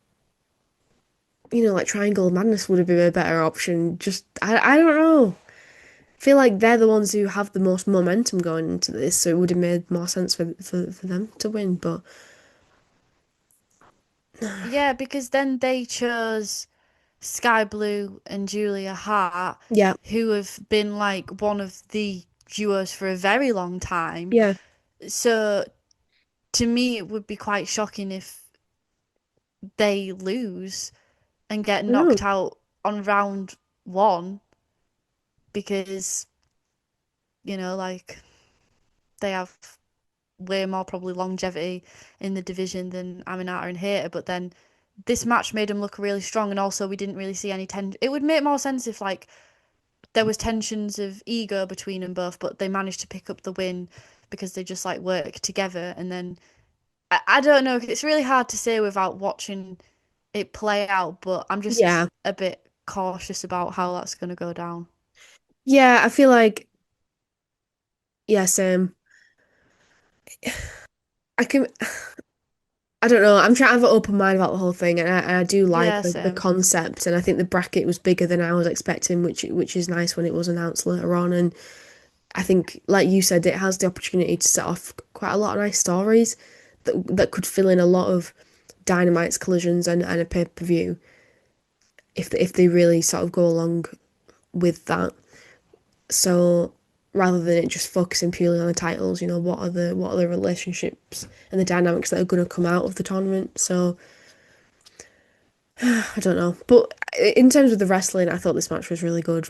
like Triangle Madness would have been a better option. Just I don't know. I feel like they're the ones who have the most momentum going into this, so it would have made more sense for them to win. But Yeah, because then they chose Sky Blue and Julia Hart, yeah, who have been like one of the duos for a very long time. yeah, So to me, it would be quite shocking if they lose and get I know. knocked out on round one because, like they have way more probably longevity in the division than Aminata and Hayter. But then this match made them look really strong, and also we didn't really see any tension. It would make more sense if like there was tensions of ego between them both, but they managed to pick up the win because they just like work together. And then I don't know, it's really hard to say without watching it play out, but I'm just Yeah, a bit cautious about how that's going to go down. yeah. I feel like yeah, same. I can. I don't know. I'm trying to have an open mind about the whole thing, and I do like Yeah, the same. concept, and I think the bracket was bigger than I was expecting, which is nice when it was announced later on. And I think, like you said, it has the opportunity to set off quite a lot of nice stories that could fill in a lot of Dynamite's collisions and a pay-per-view if they really sort of go along with that. So rather than it just focusing purely on the titles, what are the relationships and the dynamics that are going to come out of the tournament. So I don't know. But in terms of the wrestling, I thought this match was really good.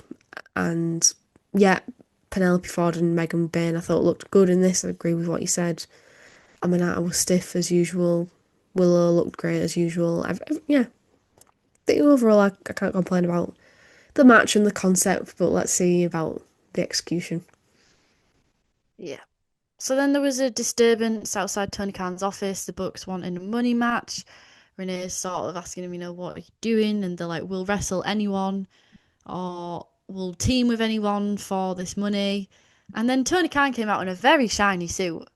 And yeah, Penelope Ford and Megan Bayne, I thought looked good in this. I agree with what you said. Aminata was stiff as usual. Willow looked great as usual. Yeah, I think overall I can't complain about the match and the concept, but let's see about the execution. Yeah. So then there was a disturbance outside Tony Khan's office. The Bucks wanting a money match. Renee's sort of asking him, what are you doing? And they're like, we'll wrestle anyone or we'll team with anyone for this money. And then Tony Khan came out in a very shiny suit,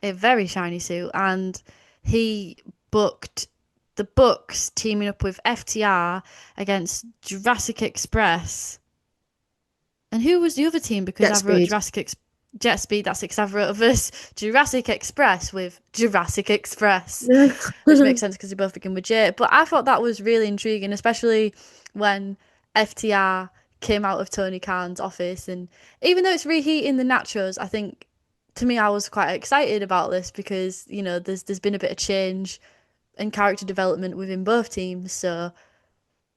and he booked the Bucks teaming up with FTR against Jurassic Express. And who was the other team? Because Jet I've wrote speed. Jet Speed, that's six. I've wrote verse Jurassic Express with Jurassic Express, which makes sense because they both begin with J. But I thought that was really intriguing, especially when FTR came out of Tony Khan's office. And even though it's reheating the nachos, I think to me I was quite excited about this because there's been a bit of change and character development within both teams. So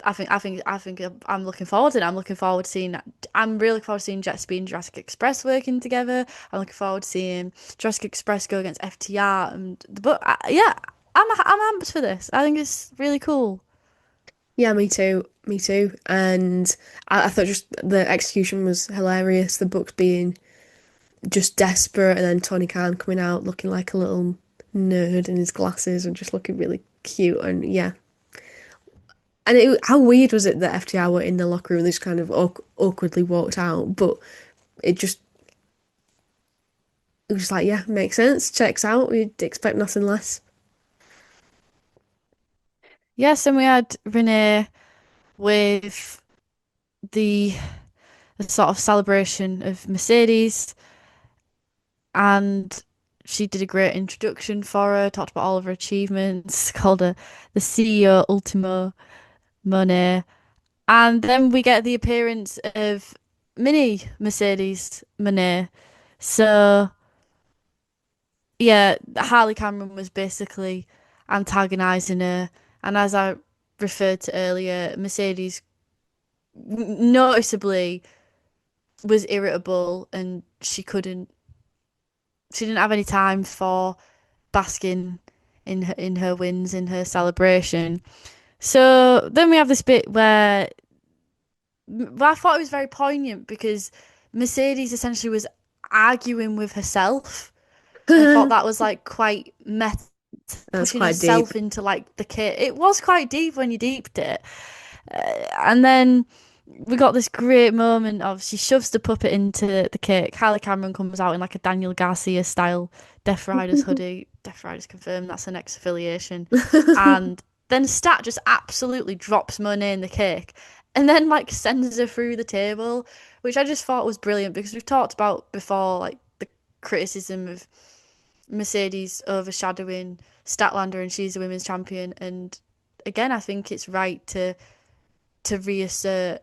I think I'm looking forward to it. I'm really looking forward to seeing Jet Speed and Jurassic Express working together. I'm looking forward to seeing Jurassic Express go against FTR yeah, I'm amped for this. I think it's really cool. Yeah, me too. Me too. And I thought just the execution was hilarious. The Bucks being just desperate, and then Tony Khan coming out looking like a little nerd in his glasses and just looking really cute. And yeah, and how weird was it that FTR were in the locker room? They just kind of awkwardly walked out, but it just it was just like, yeah, makes sense, checks out. We'd expect nothing less. Yes, and we had Renee with the the sort of celebration of Mercedes, and she did a great introduction for her, talked about all of her achievements, called her the CEO Ultimo Mone. And then we get the appearance of mini Mercedes Monet. So yeah, Harley Cameron was basically antagonizing her, and as I referred to earlier, Mercedes noticeably was irritable, and she didn't have any time for basking in her wins, in her celebration. So then we have this bit where I thought it was very poignant because Mercedes essentially was arguing with herself. And I thought that was like quite meta, That's pushing quite deep. herself into like the kit. It was quite deep when you deeped it. And then we got this great moment of she shoves the puppet into the cake. Harley Cameron comes out in like a Daniel Garcia style Death Riders hoodie. Death Riders confirmed that's the next affiliation. And then Stat just absolutely drops money in the cake and then like sends her through the table, which I just thought was brilliant because we've talked about before like the criticism of Mercedes overshadowing Statlander and she's the women's champion. And again, I think it's right to reassert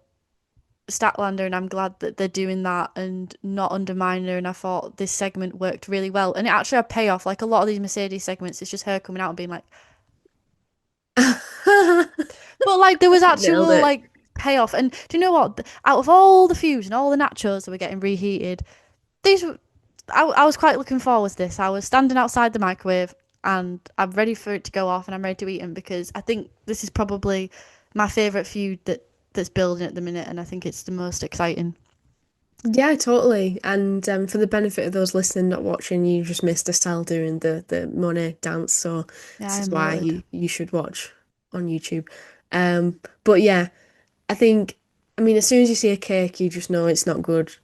Statlander, and I'm glad that they're doing that and not undermining her. And I thought this segment worked really well, and it actually had payoff. Like a lot of these Mercedes segments, it's just her coming out and being like, but like there was Nailed actual it. like payoff. And do you know what? Out of all the feuds and all the nachos that were getting reheated, these were, I was quite looking forward to this. I was standing outside the microwave and I'm ready for it to go off and I'm ready to eat them because I think this is probably my favourite feud that's building at the minute, and I think it's the most exciting. Yeah, totally. And for the benefit of those listening, not watching, you just missed Estelle doing the Monet dance. So Yeah, this I is am why noted. you should watch on YouTube. But yeah, I think, I mean, as soon as you see a cake, you just know it's not good.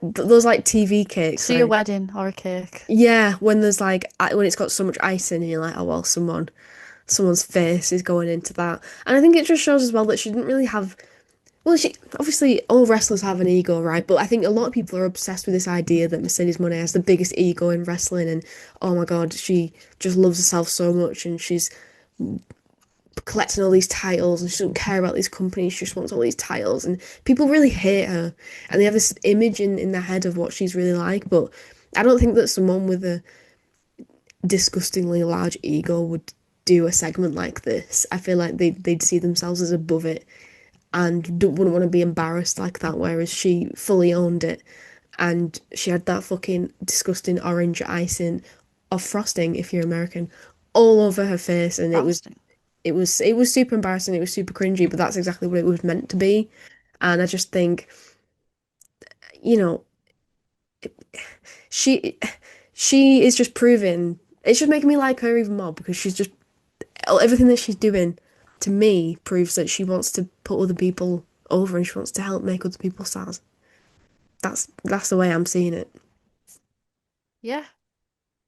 Those like TV cakes, See a right? wedding or a cake. Yeah, when there's like when it's got so much icing, and you're like, oh well, someone's face is going into that. And I think it just shows as well that she didn't really have. Well, she obviously all wrestlers have an ego, right? But I think a lot of people are obsessed with this idea that Mercedes Moné has the biggest ego in wrestling, and oh my God, she just loves herself so much, and she's collecting all these titles, and she doesn't care about these companies. She just wants all these titles, and people really hate her, and they have this image in their head of what she's really like. But I don't think that someone with a disgustingly large ego would do a segment like this. I feel like they'd see themselves as above it and wouldn't want to be embarrassed like that, whereas she fully owned it. And she had that fucking disgusting orange icing of frosting, if you're American, all over her face, and Frosting. it was super embarrassing, it was super cringy, but that's exactly what it was meant to be. And I just think, you know, she she is just proving it's just making me like her even more because she's just everything that she's doing to me proves that she wants to put other people over and she wants to help make other people stars. That's the way I'm seeing it. Yeah.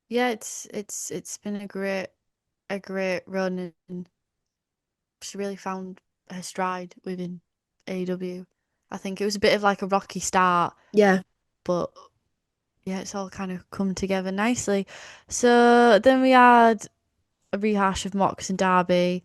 Yeah, it's been a great run, and she really found her stride within AEW. I think it was a bit of like a rocky start, Yeah. but yeah, it's all kind of come together nicely. So then we had a rehash of Mox and Darby,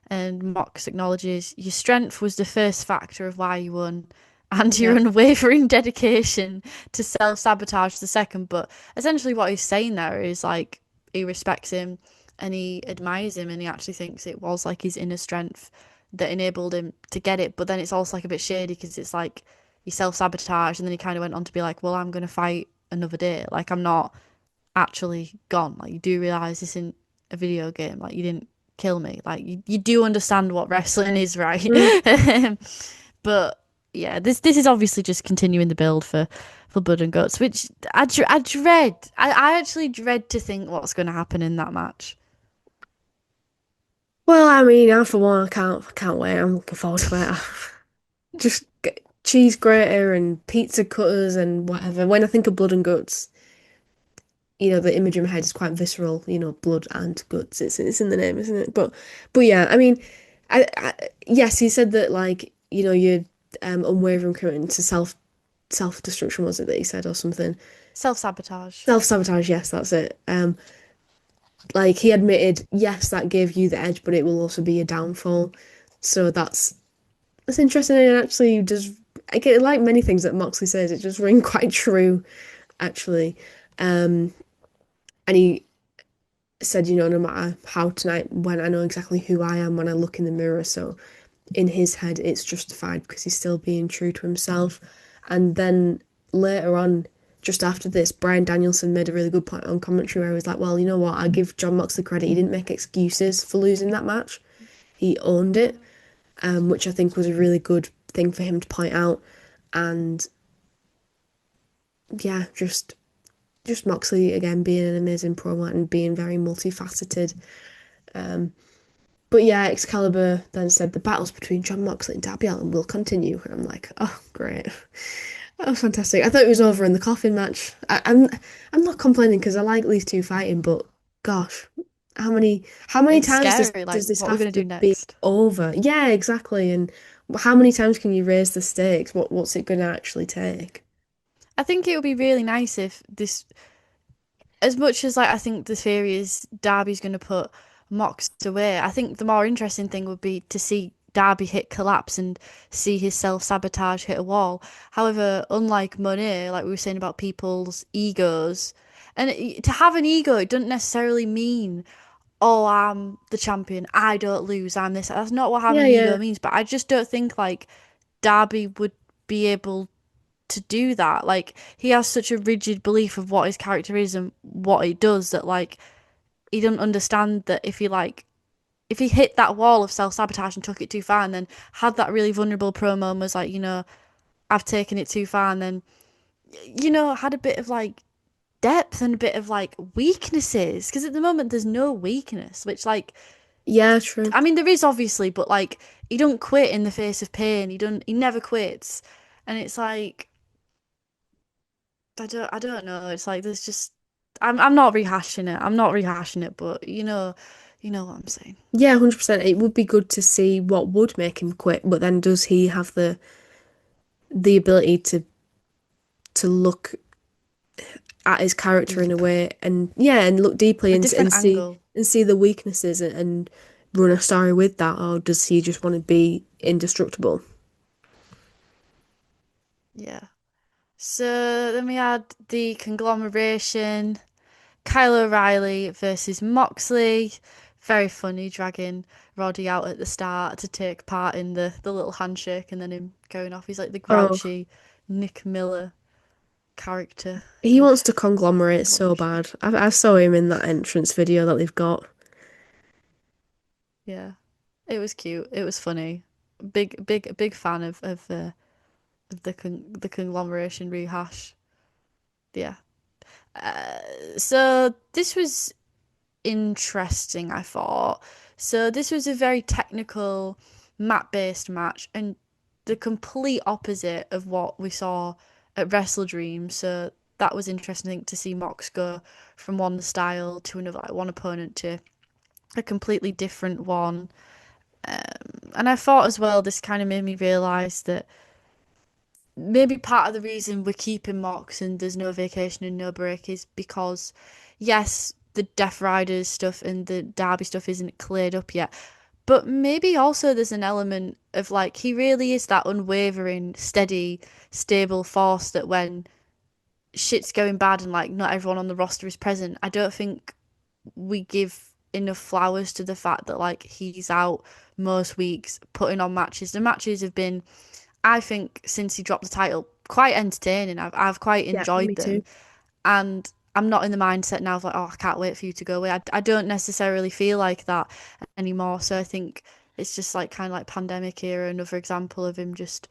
and Mox acknowledges your strength was the first factor of why you won, and your Yeah. unwavering dedication to self sabotage the second. But essentially, what he's saying there is like he respects him and he admires him, and he actually thinks it was like his inner strength that enabled him to get it. But then it's also like a bit shady because it's like he self sabotaged, and then he kind of went on to be like, well, I'm going to fight another day. Like, I'm not actually gone. Like, you do realize this isn't a video game. Like, you didn't kill me. Like, you do understand what wrestling is, right? Mm. But yeah, this is obviously just continuing the build for Blood and Guts, which I dread. I actually dread to think what's going to happen in that match. Well, I mean, I for one, I can't wait. I'm looking forward to it. Just cheese grater and pizza cutters and whatever. When I think of blood and guts, the image in my head is quite visceral. Blood and guts. It's in the name, isn't it? But yeah, I mean, yes, he said that like you're unwavering commitment to self-destruction, was it that he said, or something? Self-sabotage. Self-sabotage, yes, that's it. Like he admitted, yes, that gave you the edge, but it will also be a downfall. So that's interesting, and actually does, again, like many things that Moxley says, it does ring quite true, actually. And he said, no matter how tonight, when I know exactly who I am when I look in the mirror, so in his head it's justified because he's still being true to himself. And then later on, just after this, Bryan Danielson made a really good point on commentary where he was like, well, you know what, I give Jon Moxley credit, he didn't make excuses for losing that match. He owned it, which I think was a really good thing for him to point out. And yeah, just Moxley again being an amazing promo and being very multifaceted. But yeah, Excalibur then said the battles between Jon Moxley and Darby Allin will continue. And I'm like, oh, great. That was fantastic. I thought it was over in the coffin match. I'm not complaining because I like these two fighting, but gosh, how many It's times does, scary, like does this what we're have gonna to do be next. over? Yeah, exactly. And how many times can you raise the stakes? What's it gonna actually take? I think it would be really nice if this, as much as like I think the theory is Darby's going to put Mox away, I think the more interesting thing would be to see Darby hit collapse and see his self-sabotage hit a wall. However, unlike Monet, like we were saying about people's egos, and to have an ego, it doesn't necessarily mean, oh, I'm the champion, I don't lose, I'm this. That's not what Yeah, having an ego yeah. means. But I just don't think like Darby would be able to do that. Like he has such a rigid belief of what his character is and what he does that like he doesn't understand that if he hit that wall of self sabotage and took it too far and then had that really vulnerable promo and was like, I've taken it too far and then had a bit of like depth and a bit of like weaknesses because at the moment there's no weakness which like Yeah, true. I mean there is obviously but like he don't quit in the face of pain he never quits and it's like I don't know. It's like there's just I'm not rehashing it. I'm not rehashing it, but you know what I'm saying. Yeah, 100%. It would be good to see what would make him quit, but then does he have the ability to look at his character in a Deep. way and yeah, and look deeply A and different see angle. the weaknesses and run a story with that, or does he just want to be indestructible? Yeah. So then we had the conglomeration, Kyle O'Reilly versus Moxley. Very funny, dragging Roddy out at the start to take part in the little handshake and then him going off. He's like the Oh, grouchy Nick Miller character he of wants to conglomerate so conglomeration. bad. I saw him in that entrance video that they've got. Yeah. It was cute. It was funny. Big fan of the conglomeration rehash. Yeah. So this was interesting, I thought. So this was a very technical mat-based match and the complete opposite of what we saw at Wrestledream. So that was interesting to see Mox go from one style to another, like one opponent to a completely different one. And I thought as well, this kind of made me realise that maybe part of the reason we're keeping Mox and there's no vacation and no break is because, yes, the Death Riders stuff and the Derby stuff isn't cleared up yet. But maybe also there's an element of like, he really is that unwavering, steady, stable force that when shit's going bad and like not everyone on the roster is present, I don't think we give enough flowers to the fact that like he's out most weeks putting on matches. The matches have been, I think, since he dropped the title, quite entertaining. I've quite Yeah, enjoyed me them, too. and I'm not in the mindset now of like, oh, I can't wait for you to go away. I don't necessarily feel like that anymore. So I think it's just like kind of like pandemic era, another example of him just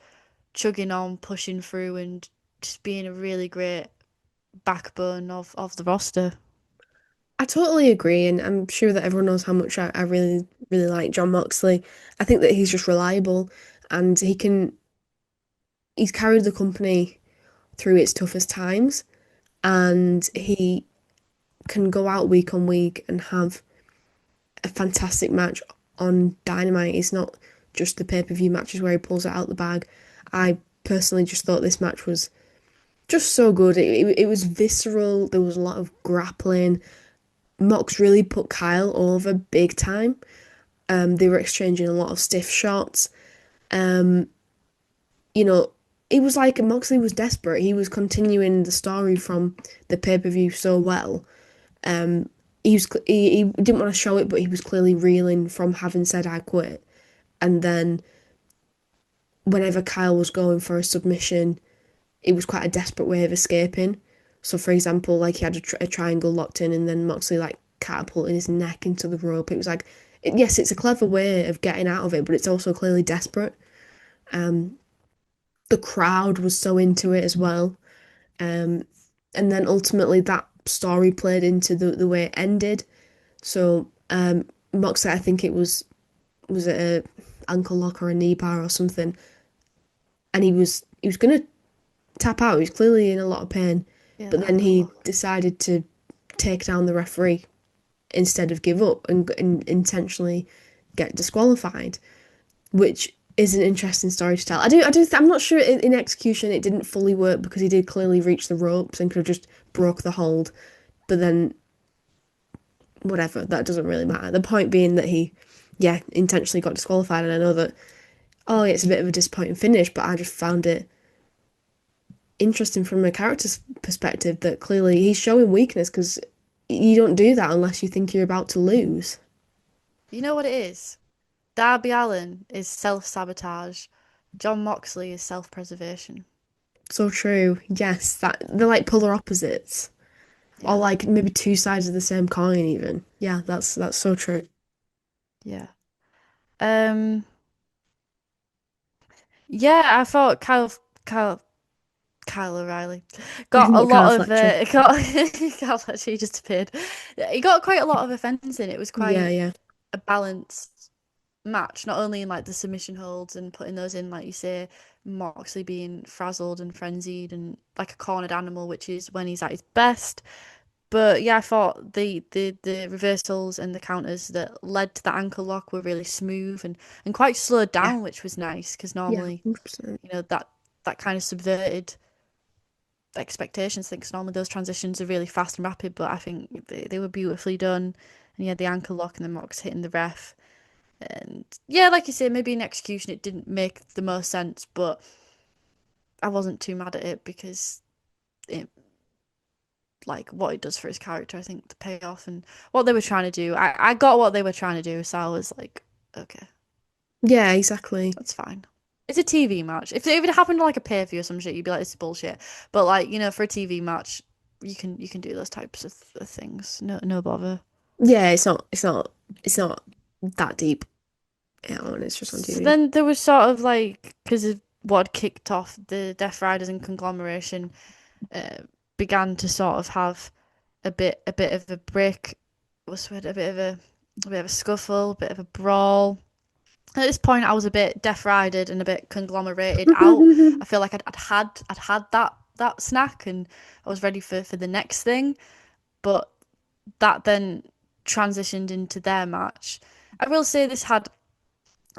chugging on, pushing through, and just being a really great backbone of the roster. I totally agree, and I'm sure that everyone knows how much I really, really like John Moxley. I think that he's just reliable and he's carried the company through its toughest times, and he can go out week on week and have a fantastic match on Dynamite. It's not just the pay-per-view matches where he pulls it out the bag. I personally just thought this match was just so good. It was visceral. There was a lot of grappling. Mox really put Kyle over big time. They were exchanging a lot of stiff shots. Um, you know, it was like Moxley was desperate. He was continuing the story from the pay-per-view so well. He didn't want to show it, but he was clearly reeling from having said I quit. And then whenever Kyle was going for a submission, it was quite a desperate way of escaping. So, for example, like he had a triangle locked in, and then Moxley like catapulted his neck into the rope. It was like, yes, it's a clever way of getting out of it, but it's also clearly desperate. The crowd was so into it as well. Um, and then ultimately that story played into the way it ended. So, Moxley, I think it was it a ankle lock or a knee bar or something, and he was gonna tap out. He was clearly in a lot of pain, Yeah, but the then ankle he lock. decided to take down the referee instead of give up and intentionally get disqualified, which is an interesting story to tell. I'm not sure in execution it didn't fully work because he did clearly reach the ropes and could have just broke the hold, but then whatever, that doesn't really matter. The point being that he, yeah, intentionally got disqualified, and I know that, oh, it's a bit of a disappointing finish, but I just found it interesting from a character's perspective that clearly he's showing weakness because you don't do that unless you think you're about to lose. You know what it is? Darby Allin is self-sabotage. John Moxley is self-preservation. So true. Yes, that they're like polar opposites, or Yeah, like maybe two sides of the same coin even. Yeah, that's so true. yeah. Um, yeah, I thought Kyle O'Reilly got a Kyle lot of Fletcher. got Kyle Fletcher, he just appeared. He got quite a lot of offense in. It was Yeah, quite yeah. a balanced match, not only in like the submission holds and putting those in, like you say, Moxley being frazzled and frenzied and like a cornered animal, which is when he's at his best. But yeah, I thought the reversals and the counters that led to the ankle lock were really smooth and quite slowed Yeah, down, which was nice because yeah, normally, 100%. that kind of subverted expectations. I think 'cause normally those transitions are really fast and rapid, but I think they were beautifully done. And yeah, the ankle lock and the Mox hitting the ref. And yeah, like you say, maybe in execution it didn't make the most sense, but I wasn't too mad at it because it, like what it does for his character, I think the payoff and what they were trying to do. I got what they were trying to do, so I was like, okay, Yeah, exactly. that's fine. It's a TV match. If it happened to like a pay-per-view or some shit, you'd be like, this is bullshit. But like, for a TV match, you can do those types of things. No bother. Yeah, it's not that deep. Yeah, and it's just on So TV. then there was sort of like because of what kicked off the Death Riders and conglomeration, uh, began to sort of have a bit of a break. What's the word? A bit of a scuffle, a bit of a brawl. At this point, I was a bit Death Rided and a bit conglomerated out. I feel like I'd had that snack and I was ready for the next thing. But that then transitioned into their match. I will say this had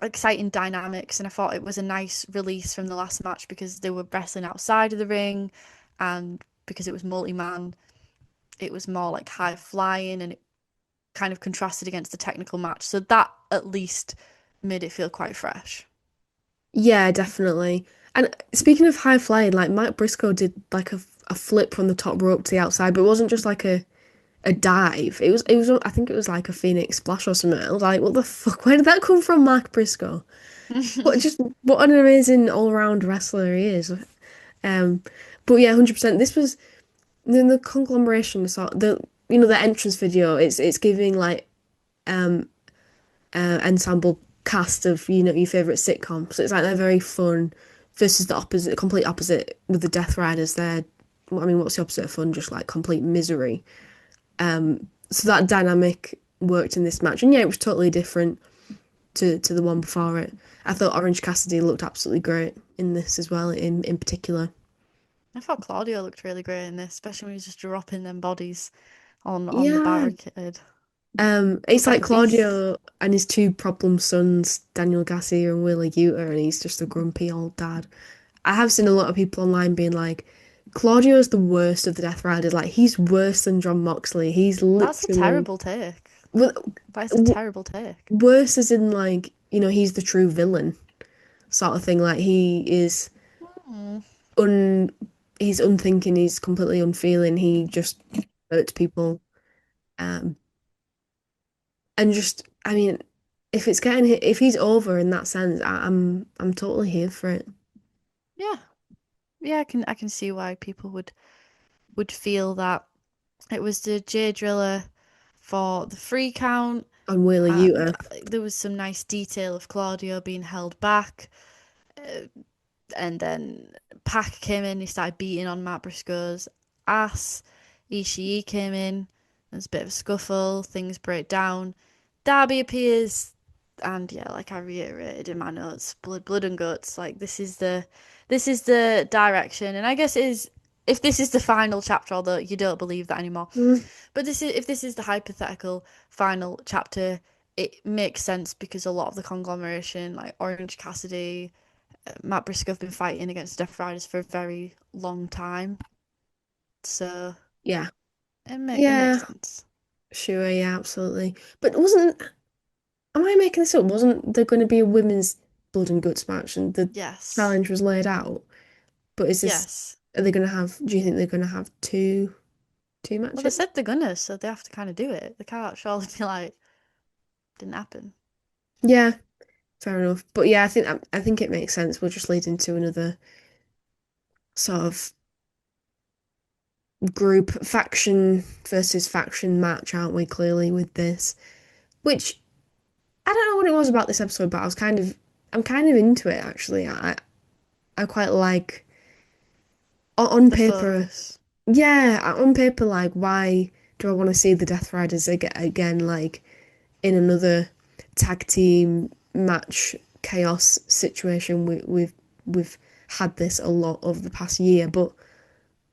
exciting dynamics, and I thought it was a nice release from the last match because they were wrestling outside of the ring, and because it was multi-man, it was more like high flying, and it kind of contrasted against the technical match. So that at least made it feel quite fresh. Yeah, definitely. And speaking of high flying, like Mike Briscoe did like a flip from the top rope to the outside, but it wasn't just like a dive. It was I think it was like a Phoenix splash or something. I was like, what the fuck? Where did that come from, Mark Briscoe? What an amazing all around wrestler he is. Um, but yeah, 100%. This was the conglomeration sort the entrance video. It's giving like um ensemble cast of your favorite sitcom. So it's like they're very fun versus the opposite, complete opposite with the Death Riders. I mean, what's the opposite of fun? Just like complete misery. So that dynamic worked in this match, and yeah, it was totally different to the one before it. I thought Orange Cassidy looked absolutely great in this as well, in particular. I thought Claudio looked really great in this, especially when he was just dropping them bodies on the Yeah. barricade. It's Looked like like a beast. Claudio and his two problem sons, Daniel Garcia and Wheeler Yuta, and he's just a grumpy old dad. I have seen a lot of people online being like, Claudio is the worst of the Death Riders. Like, he's worse than John Moxley. He's That's a literally, terrible take. well, That is a terrible take. worse as in like, he's the true villain sort of thing. Like, Mm. un, he's unthinking. He's completely unfeeling. He just hurts people. Um, and just, I mean, if he's over in that sense, I'm totally here for it. Yeah. Yeah, I can see why people would feel that it was the Jay Driller for the free count, On Wheeler and Yuta. there was some nice detail of Claudio being held back, uh, and then Pac came in, he started beating on Matt Briscoe's ass. Ishii came in, there's a bit of a scuffle, things break down. Darby appears, and yeah, like I reiterated in my notes, blood and guts. Like this is the direction, and I guess it is if this is the final chapter, although you don't believe that anymore. Mm, But if this is the hypothetical final chapter, it makes sense because a lot of the conglomeration, like Orange Cassidy, Matt Briscoe, have been fighting against Death Riders for a very long time, so yeah. it makes Yeah, sense. sure, yeah, absolutely. But am I making this up? Wasn't there going to be a women's blood and guts match and the Yes, challenge was laid out? But yes. are they going to have, do you think they're going to have two Well, they matches? said they're gonna, so they have to kind of do it. They can't surely be like, didn't happen. Yeah, fair enough. But yeah, I think it makes sense. We'll just lead into another sort of group faction versus faction match, aren't we? Clearly with this, which I don't know what it was about this episode, but I'm kind of into it actually. I quite like on The paper. focus. Yeah, on paper, like, why do I want to see the Death Riders again, like, in another tag team match chaos situation? We've had this a lot over the past year, but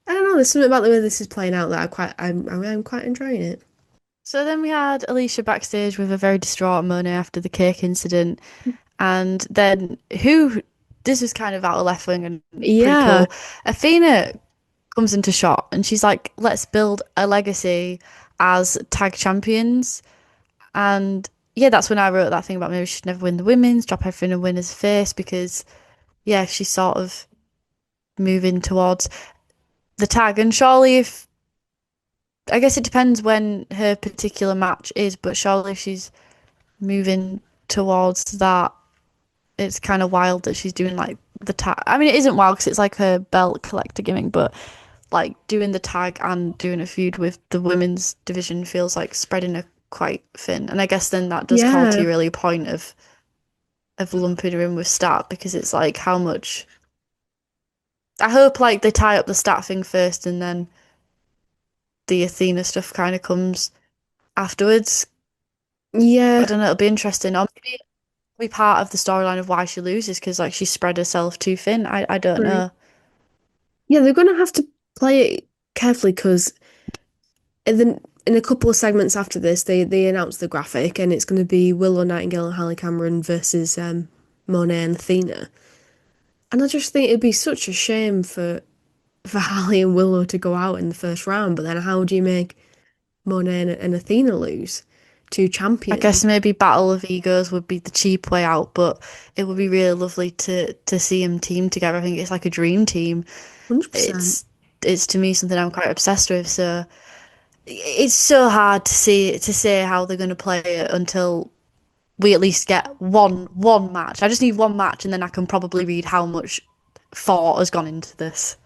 I don't know. There's something about the way this is playing out that I'm quite enjoying it. So then we had Alicia backstage with a very distraught Mone after the cake incident, and then who? This was kind of out of left wing and pretty Yeah, cool. Athena comes into shot and she's like, let's build a legacy as tag champions. And yeah, that's when I wrote that thing about maybe she should never win the women's, drop everything and win as face because yeah, she's sort of moving towards the tag. And surely if I guess it depends when her particular match is, but surely if she's moving towards that, it's kind of wild that she's doing like the tag. I mean, it isn't wild because it's like her belt collector gimmick, but like doing the tag and doing a feud with the women's division feels like spreading her quite thin. And I guess then that does call to yeah, your earlier point of lumping her in with stat because it's like how much. I hope like they tie up the stat thing first and then the Athena stuff kind of comes afterwards. I yeah, don't know. It'll be interesting. Or maybe it'll be part of the storyline of why she loses because like she spread herself too thin. I don't true. know. Yeah. They're gonna have to play it carefully because in a couple of segments after this, they announced the graphic, and it's going to be Willow Nightingale and Halle Cameron versus Monet and Athena. And I just think it'd be such a shame for Halle and Willow to go out in the first round. But then how do you make Monet and Athena lose? Two I champions, guess maybe Battle of Egos would be the cheap way out, but it would be really lovely to see them team together. I think it's like a dream team. 100%. It's to me something I'm quite obsessed with. So it's so hard to say how they're going to play it until we at least get one match. I just need one match, and then I can probably read how much thought has gone into this.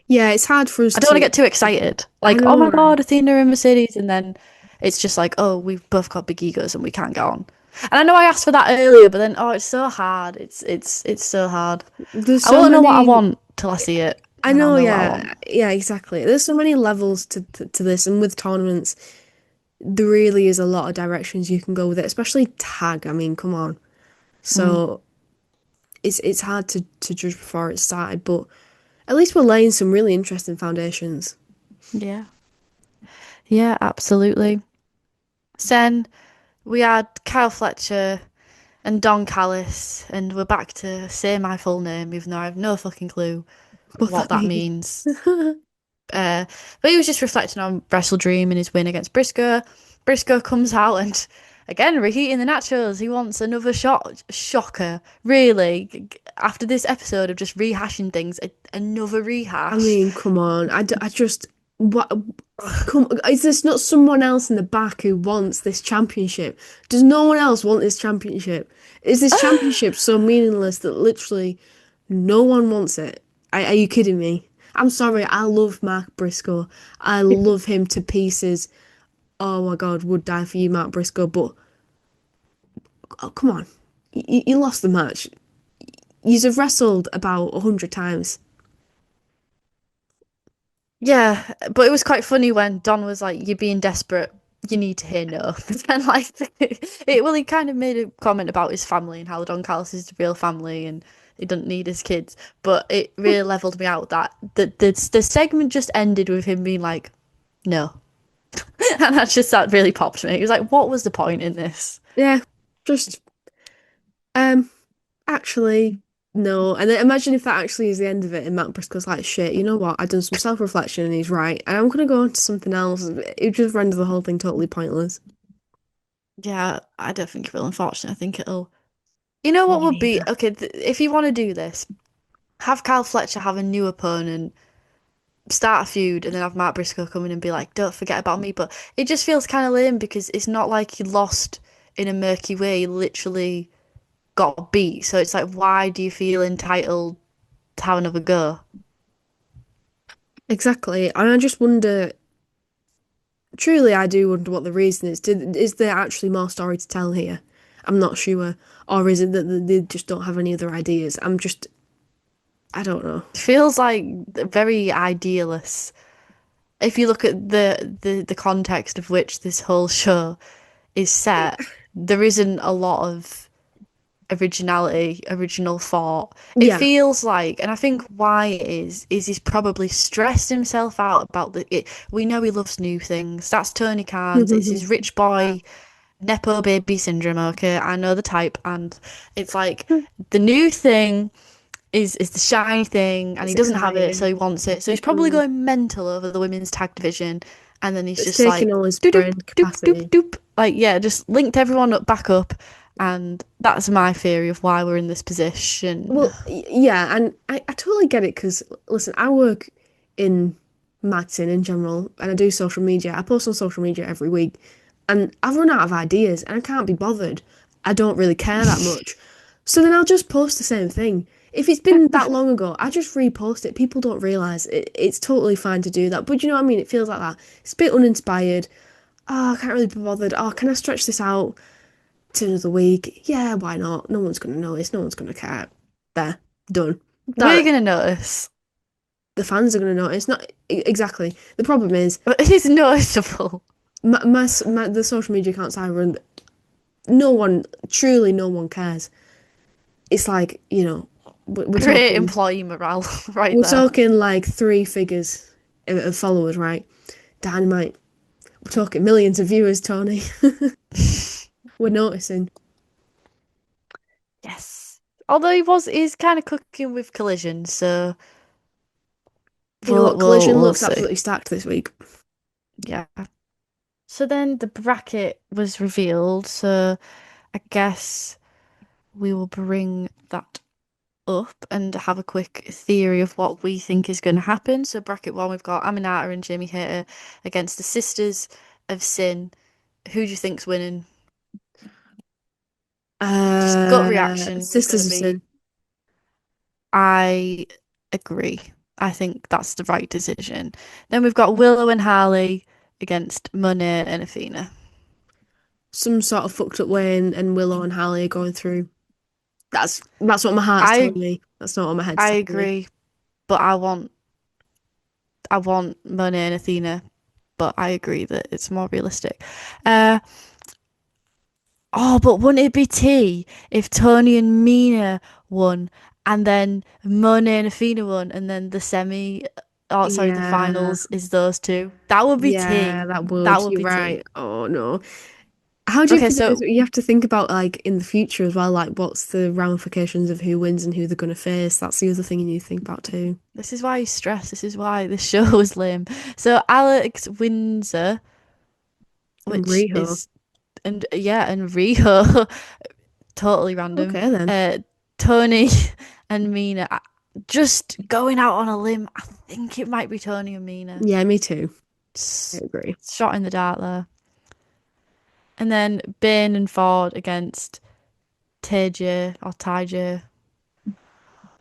Yeah, it's hard for us I don't want to to. get too excited. I Like, oh know, my right? God, Athena and Mercedes, and then it's just like, oh, we've both got big egos and we can't get on. And I know I asked for that earlier, but then it's so hard. It's so hard. There's I so won't know what I many. want till I see it, I and I'll know, know what I want. yeah, exactly. There's so many levels to this, and with tournaments, there really is a lot of directions you can go with it, especially tag. I mean, come on. Mm, So it's hard to judge before it started, but at least we're laying some really interesting foundations. yeah, yeah, absolutely. Then we had Kyle Fletcher. and Don Callis, and we're back to say my full name, even though I have no fucking clue What what that that means. means. Uh, but he was just reflecting on Wrestledream and his win against Briscoe. Briscoe comes out and again reheating the nachos. He wants another shot. Shocker, really. After this episode of just rehashing things, another I rehash. mean, come on. I just what come is this not someone else in the back who wants this championship? Does no one else want this championship? Is this championship so meaningless that literally no one wants it? Are you kidding me? I'm sorry, I love Mark Briscoe. I love him to pieces. Oh my God, would die for you, Mark Briscoe. But oh, come on, you lost the match. You've wrestled about 100 times. Yeah, but it was quite funny when Don was like, "You're being desperate. You need to hear no." But then, like, well, he kind of made a comment about his family and how Don Callis is the real family and he doesn't need his kids. But it really leveled me out that the segment just ended with him being like, "No," and that really popped me. He was like, "What was the point in this?" Yeah, just um. Actually, no. And then imagine if that actually is the end of it and Matt Briscoe's like, shit, you know what? I've done some self-reflection and he's right. And I'm gonna go on to something else. It just renders the whole thing totally pointless. Yeah, I don't think it will. Unfortunately, I think it'll. You know what Me would be neither. okay if you want to do this? Have Kyle Fletcher have a new opponent start a feud and then have Mark Briscoe come in and be like, "Don't forget about me." But it just feels kind of lame because it's not like he lost in a murky way. He literally got beat. So it's like, why do you feel entitled to have another go? Exactly. And I just wonder, truly, I do wonder what the reason is. Is there actually more story to tell here? I'm not sure. Or is it that they just don't have any other ideas? I don't know. It feels like very idealist. If you look at the context of which this whole show is set, there isn't a lot of originality, original thought. It Yeah. feels like, and I think why it is he's probably stressed himself out about it. We know he loves new things. That's Tony Khan's. It's his rich boy nepo baby syndrome. Okay, I know the type, and it's like the new thing is the shiny thing, and he It's doesn't have it, so exciting. he wants it. So he's probably Mm. going mental over the women's tag division, and then he's It's just like taking all his doop doop brain doop doop capacity. doop, like yeah, just linked everyone up back up, and that's my theory of why we're in this position. Well, yeah, and I totally get it because, listen, I work in marketing in general and I do social media. I post on social media every week and I've run out of ideas and I can't be bothered. I don't really care that much. So then I'll just post the same thing. If it's been that long ago, I just repost it. People don't realise it's totally fine to do that. But you know what I mean? It feels like that. It's a bit uninspired. Oh, I can't really be bothered. Oh, can I stretch this out to another week? Yeah, why not? No one's gonna notice. No one's gonna care. There, done. We're That gonna notice, the fans are gonna notice. Not exactly. The problem is but it is noticeable. the social media accounts I run. No one, truly, no one cares. It's like we're Great talking, employee morale, right we're there. talking like three figures of followers, right? Dynamite. We're talking millions of viewers, Tony. We're noticing. Yes. Although he's kind of cooking with Collision, so You know what? Collision we'll looks see. absolutely stacked this week. Yeah. So then the bracket was revealed, so I guess we will bring that up and have a quick theory of what we think is going to happen. So bracket one, we've got Aminata and Jamie Hayter against the Sisters of Sin. Who do you think's winning? Just gut reaction is going Sisters to of be, Sin. I agree. I think that's the right decision. Then we've got Willow and Harley against Monet and Athena. Some sort of fucked up way, and Willow and Hallie are going through. That's what my heart's I telling me. That's not what my head's I telling me. agree, but I want Monet and Athena, but I agree that it's more realistic. Uh but wouldn't it be tea if Tony and Mina won and then Monet and Athena won and then the semi oh sorry, the Yeah, finals is those two? That would be yeah, tea. that That would. would You're be tea. right. Oh no. How do you Okay, think so you have to think about like in the future as well, like what's the ramifications of who wins and who they're going to face? That's the other thing you need to think about too. this is why you stress. This is why this show is lame. So Alex Windsor, And which Riho. is and yeah, and Riho, totally random. Okay then. Uh, Tony and Mina. Just going out on a limb, I think it might be Tony and Mina. Yeah, me too. I S- agree. Shot in the dark there. And then Bane and Ford against TJ or Tyja.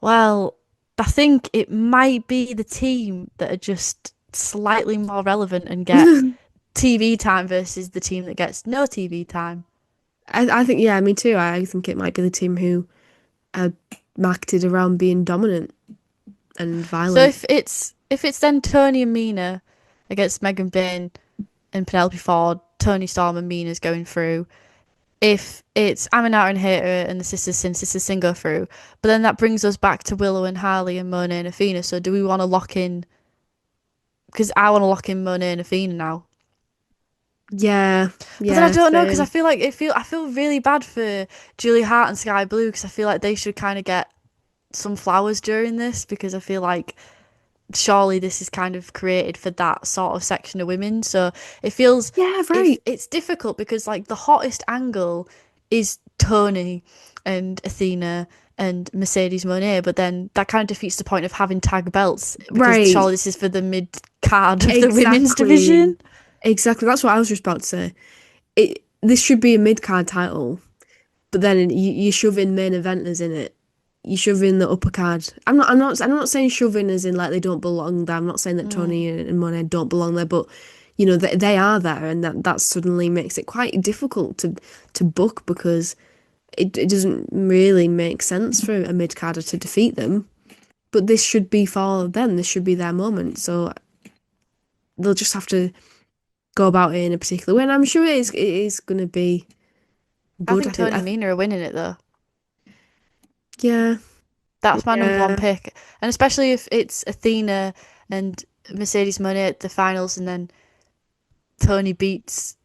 Well, I think it might be the team that are just slightly more relevant and get TV time versus the team that gets no TV time. I think yeah, me too. I think it might be the team who are marketed around being dominant and So violent. if it's then Tony and Mina against Megan Bane and Penelope Ford, Tony Storm and Mina's going through. If it's Aminata and Hater and the Sisters Sin go through, but then that brings us back to Willow and Harley and Monet and Athena. So do we want to lock in? Because I want to lock in Monet and Athena now. Yeah, But then I yeah, don't know because I same. feel like I feel really bad for Julia Hart and Sky Blue because I feel like they should kind of get some flowers during this because I feel like surely this is kind of created for that sort of section of women. So it feels Yeah, if right. it's difficult because like the hottest angle is Tony and Athena and Mercedes Monet, but then that kind of defeats the point of having tag belts because Right. surely this is for the mid card of the women's Exactly. division. Exactly. That's what I was just about to say. This should be a mid-card title, but then you shove in main eventers in it. You shove in the upper card. I'm not saying shove in as in like they don't belong there. I'm not saying that Mm. Tony and Monet don't belong there, but you know they are there, and that suddenly makes it quite difficult to book because it doesn't really make sense for a mid-carder to defeat them. But this should be for them. This should be their moment. So they'll just have to go about it in a particular way. And I'm sure it is going to be I good. think Tony and Mina are winning it though. Yeah, That's my number one yeah, pick. And especially if it's Athena and Mercedes Monet at the finals and then Tony beats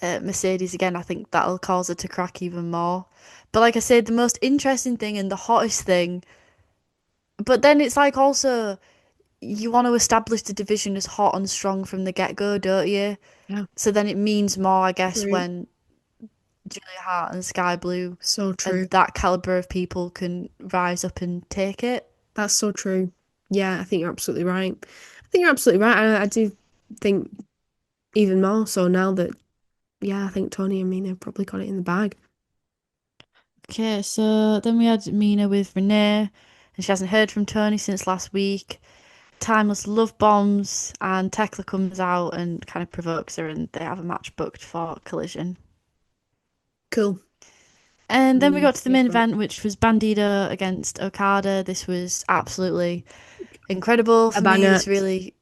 Mercedes again, I think that'll cause her to crack even more. But like I said, the most interesting thing and the hottest thing, but then it's like also you want to establish the division as hot and strong from the get go, don't you? yeah. So then it means more, I guess, True. when Julia Hart and Sky Blue So and true. that caliber of people can rise up and take it. That's so true. Yeah, I think you're absolutely right. I think you're absolutely right. I do think even more so now that, yeah, I think Tony and Mina probably got it in the bag. Okay, so then we had Mina with Renee, and she hasn't heard from Tony since last week. Timeless love bombs, and Tekla comes out and kind of provokes her, and they have a match booked for Collision. Cool. And then we got to the Here main for it. event, which was Bandido against Okada. This was absolutely incredible A for me. banger. This really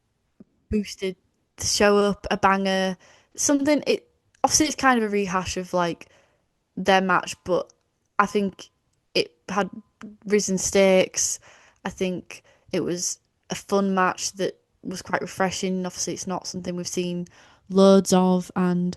boosted the show up, a banger. Something it obviously it's kind of a rehash of like their match, but I think it had risen stakes. I think it was a fun match that was quite refreshing. Obviously, it's not something we've seen loads of, and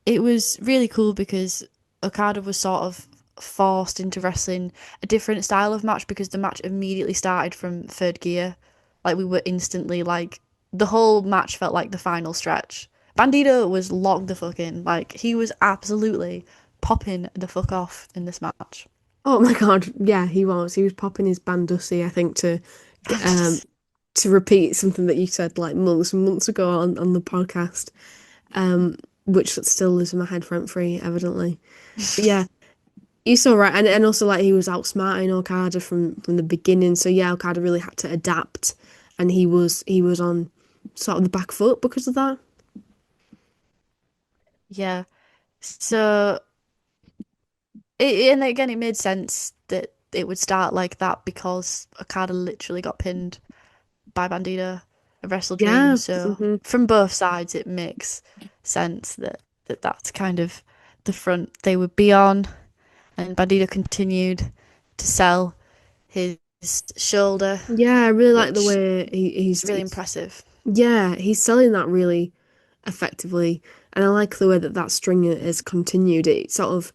it was really cool because Okada was sort of forced into wrestling a different style of match because the match immediately started from third gear. Like we were instantly like the whole match felt like the final stretch. Bandito was locked the fuck in. Like he was absolutely popping the fuck off in this match. Oh my God. Yeah, he was. He was popping his bandussy, I think, to repeat something that you said like months and months ago on the podcast, um, which still lives in my head rent free, evidently. But yeah, you're so right, and also like he was outsmarting Okada from the beginning. So yeah, Okada really had to adapt, and he was on sort of the back foot because of that. Yeah. So and again, it made sense that it would start like that because Okada literally got pinned by Bandito at Wrestledream. Yeah. So Hmm. from both sides, it makes sense that's kind of the front they would be on. And Bandito continued to sell his shoulder, Yeah, I really like the which way is really impressive. yeah, he's selling that really effectively. And I like the way that string has continued. It sort of,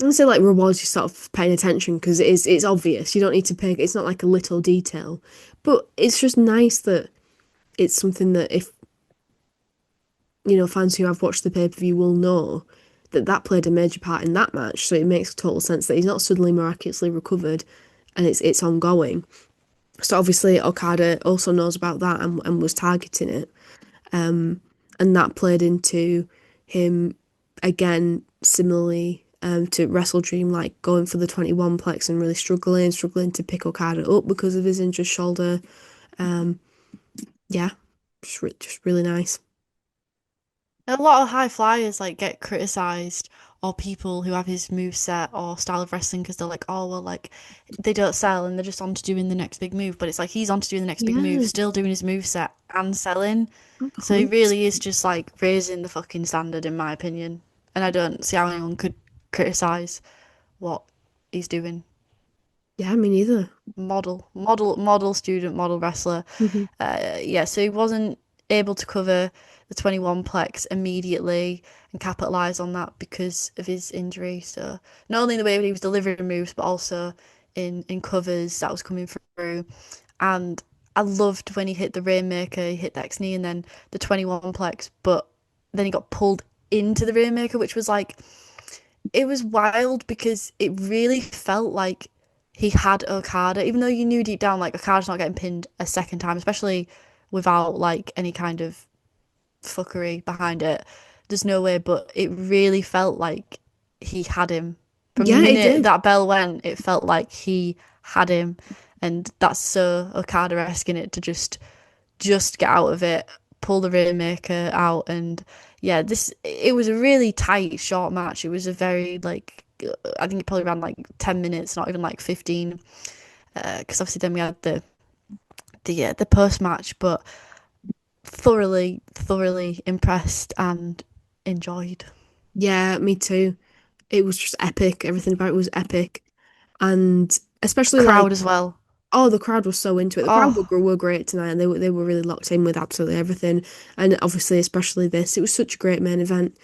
I don't say like rewards you sort of paying attention because it's obvious. You don't need to pay. It's not like a little detail, but it's just nice that it's something that if fans who have watched the pay-per-view will know that played a major part in that match. So it makes total sense that he's not suddenly miraculously recovered, and it's ongoing. So obviously Okada also knows about that and was targeting it. And that played into him again, similarly to Wrestledream, like going for the 21 plex and really struggling to pick Okada up because of his injured shoulder. Yeah, just really nice. A lot of high flyers like get criticized, or people who have his move set or style of wrestling because they're like, oh well, like they don't sell and they're just on to doing the next big move. But it's like he's on to doing the next big move, Yeah, still doing his move set and selling. So he 100%. really is just like raising the fucking standard, in my opinion. And I don't see how anyone could criticize what he's doing. Yeah, me neither. Model student, model wrestler. Mhm. Yeah, so he wasn't able to cover the 21 plex immediately and capitalize on that because of his injury. So not only in the way that he was delivering moves, but also in covers that was coming through. And I loved when he hit the Rainmaker, he hit the X knee, and then the 21 plex, but then he got pulled into the Rainmaker, which was like, it was wild because it really felt like he had Okada, even though you knew deep down like Okada's not getting pinned a second time, especially without like any kind of fuckery behind it. There's no way, but it really felt like he had him. From the Yeah, it minute did. that bell went, it felt like he had him, and that's so Okada-esque in it to just get out of it, pull the Rainmaker out, and yeah, it was a really tight, short match. It was a very like I think it probably ran like 10 minutes, not even like 15, because obviously then we had the post match, but thoroughly impressed and enjoyed. Yeah, me too. It was just epic. Everything about it was epic. And especially like, Crowd as well. oh, the crowd was so into it. The crowd Oh, were great tonight, and they were really locked in with absolutely everything. And obviously, especially this, it was such a great main event.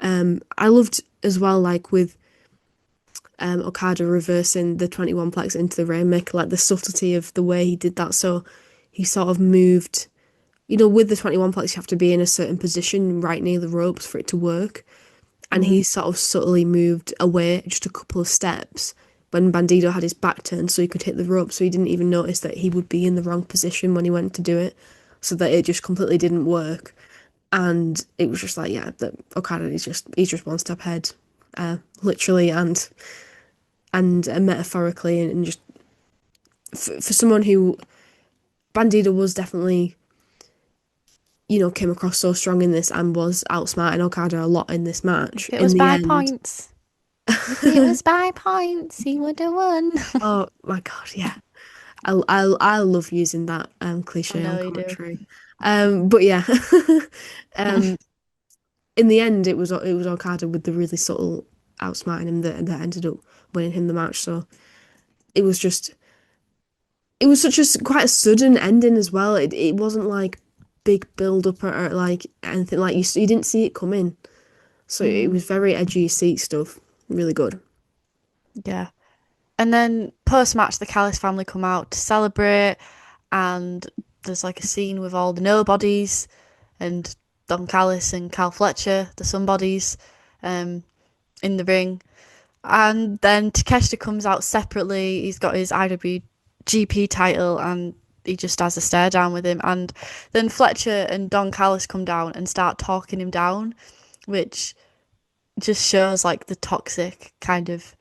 I loved as well, like with Okada reversing the 21 plex into the Rainmaker, like the subtlety of the way he did that. So he sort of moved, with the 21 plex, you have to be in a certain position right near the ropes for it to work. And mhm. he sort of subtly moved away just a couple of steps when Bandido had his back turned so he could hit the rope, so he didn't even notice that he would be in the wrong position when he went to do it, so that it just completely didn't work. And it was just like, yeah, that Okada he's just one step ahead, literally and metaphorically, and just for someone who Bandido was definitely, came across so strong in this and was outsmarting Okada a lot in this match. If it In was the by end, points, if it was by points, he would have won. oh my God, yeah. I love using that I cliche on know you do. commentary. But yeah. Um in the end it was Okada with the really subtle outsmarting him that ended up winning him the match. So it was just it was such a quite a sudden ending as well. It wasn't like big build up or like anything like you didn't see it coming. So it Mm, was very edgy seat stuff. Really good. yeah. And then post match, the Callis family come out to celebrate, and there's like a scene with all the nobodies and Don Callis and Cal Fletcher, the somebodies, um, in the ring. And then Takeshita comes out separately. He's got his IWGP title, and he just has a stare down with him. And then Fletcher and Don Callis come down and start talking him down, which just shows like the toxic kind of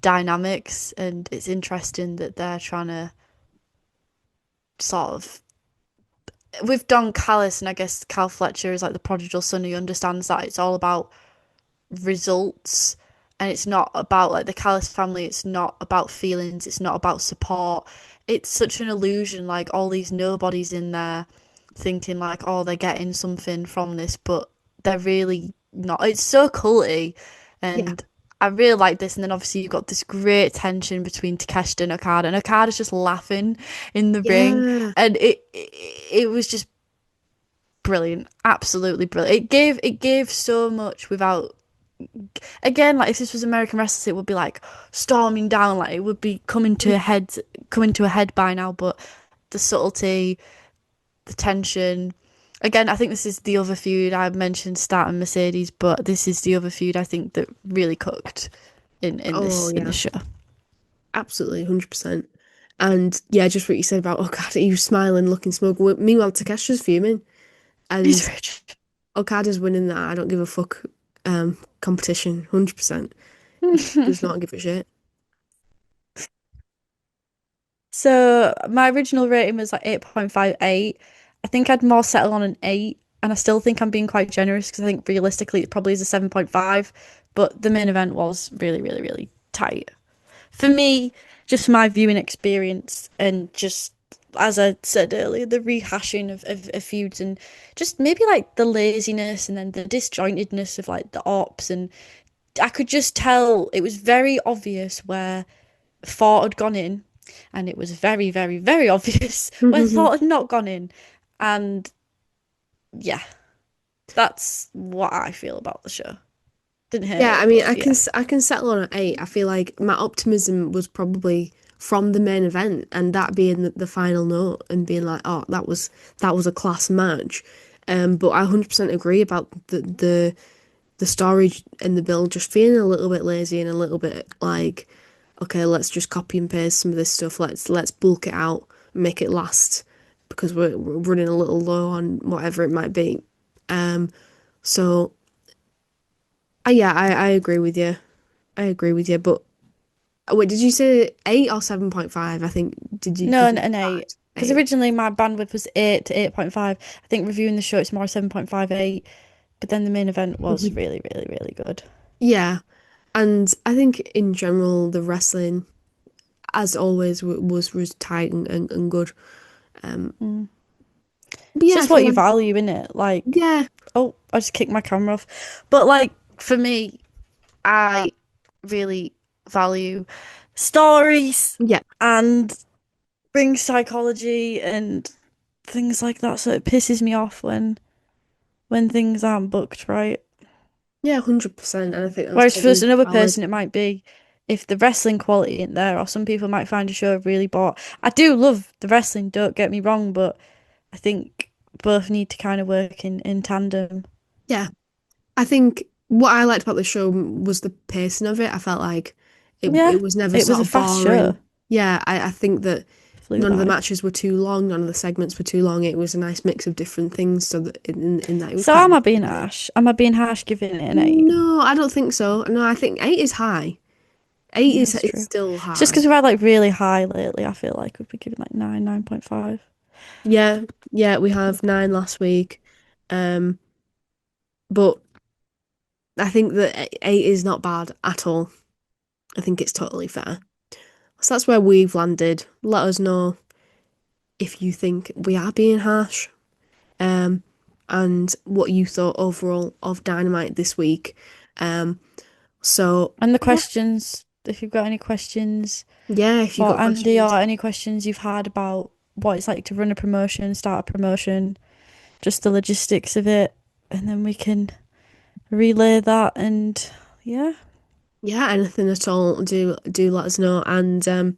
dynamics. And it's interesting that they're trying to sort of, with Don Callis, and I guess Cal Fletcher is like the prodigal son who understands that it's all about results, and it's not about like the Callis family, it's not about feelings, it's not about support. It's such an illusion, like all these nobodies in there thinking like, oh, they're getting something from this, but they're really not. It's so culty, Yeah. and I really like this. And then obviously you've got this great tension between Takeshita and Okada's just laughing in the ring, Yeah. and it was just brilliant, absolutely brilliant. It gave so much without. Again, like if this was American wrestling, it would be like storming down, like it would be coming to a head by now. But the subtlety, the tension. Again, I think this is the other feud. I mentioned Stat and Mercedes, but this is the other feud I think that really cooked in the show. Absolutely, 100%. And yeah, just what you said about Okada, he was smiling, looking smug. Meanwhile, Takeshi's fuming, and He's rich. Okada's winning that I don't give a fuck competition, 100%. Does not give a shit. So my original rating was like 8.58. I think I'd more settle on an 8, and I still think I'm being quite generous because I think realistically it probably is a 7.5. But the main event was really, really, really tight. For me, just my viewing experience and just, as I said earlier, the rehashing of feuds and just maybe like the laziness and then the disjointedness of like the ops. And I could just tell it was very obvious where Thought had gone in, and it was very, very, very obvious where Thought had not gone in. And yeah, that's what I feel about the show. Didn't hate Yeah, it, I mean, but I can settle on an 8. I feel like my optimism was probably from the main event and that being the final note and being like, oh, that was a class match. But I 100% agree about the story and the build just feeling a little bit lazy and a little bit like, okay, let's just copy and paste some of this stuff. Let's bulk it out, make it last because we're running a little low on whatever it might be. So. Yeah, I agree with you. I agree with you. But wait, did you say 8 or 7.5? I think did you? no, Did you an 8. Because originally my bandwidth was 8 to 8.5. I think reviewing the show it's more 7.58. But then the main event was really, really, really good. Yeah, and I think in general the wrestling, as always, was tight and good. But It's yeah, I just feel what you like value, innit? Like, yeah, oh, I just kicked my camera off. But like for me, I really value stories yeah, and ring psychology and things like that. So it pisses me off when things aren't booked right. yeah, 100%. And I think that's Whereas for probably another valid. person, it might be if the wrestling quality isn't there, or some people might find a show really boring. I do love the wrestling, don't get me wrong, but I think both need to kind of work in tandem. Yeah, I think what I liked about the show was the pacing of it. I felt like Yeah, it was never it was sort a of fast show. boring. Yeah, I think that Flew none of the by. matches were too long, none of the segments were too long. It was a nice mix of different things, so that in that it was So quite am I being enjoyable. harsh? Am I being harsh giving it an 8? No, I don't think so. No, I think 8 is high. 8 Yeah, is that's true. still It's just high. because we've had like really high lately, I feel like we'd be giving like 9, 9.5. Yeah, yeah, we have 9 last week. Um, but I think that 8 is not bad at all. I think it's totally fair. So that's where we've landed. Let us know if you think we are being harsh, um, and what you thought overall of Dynamite this week. Um, so And the yeah, questions, if you've got any questions yeah, if you for got Andy questions, or any questions you've had about what it's like to run a promotion, start a promotion, just the logistics of it, and then we can relay that and yeah. yeah, anything at all, do let us know. And I'm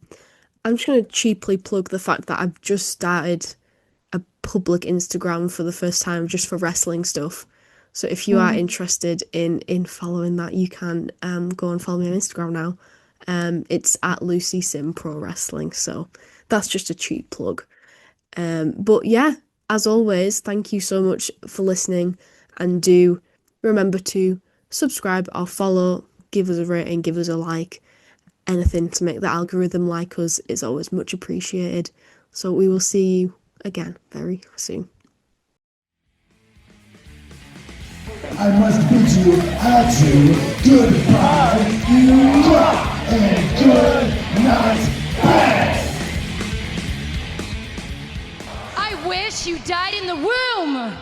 just gonna cheaply plug the fact that I've just started a public Instagram for the first time just for wrestling stuff. So if you are interested in following that, you can go and follow me on Instagram now. It's at Lucy Sim Pro Wrestling. So that's just a cheap plug. But yeah, as always, thank you so much for listening, and do remember to subscribe or follow, give us a rating, give us a like. Anything to make the algorithm like us is always much appreciated. So we will see you again very soon. I must bid you adieu, goodbye, you rock, and good night, bang! I wish you died in the womb!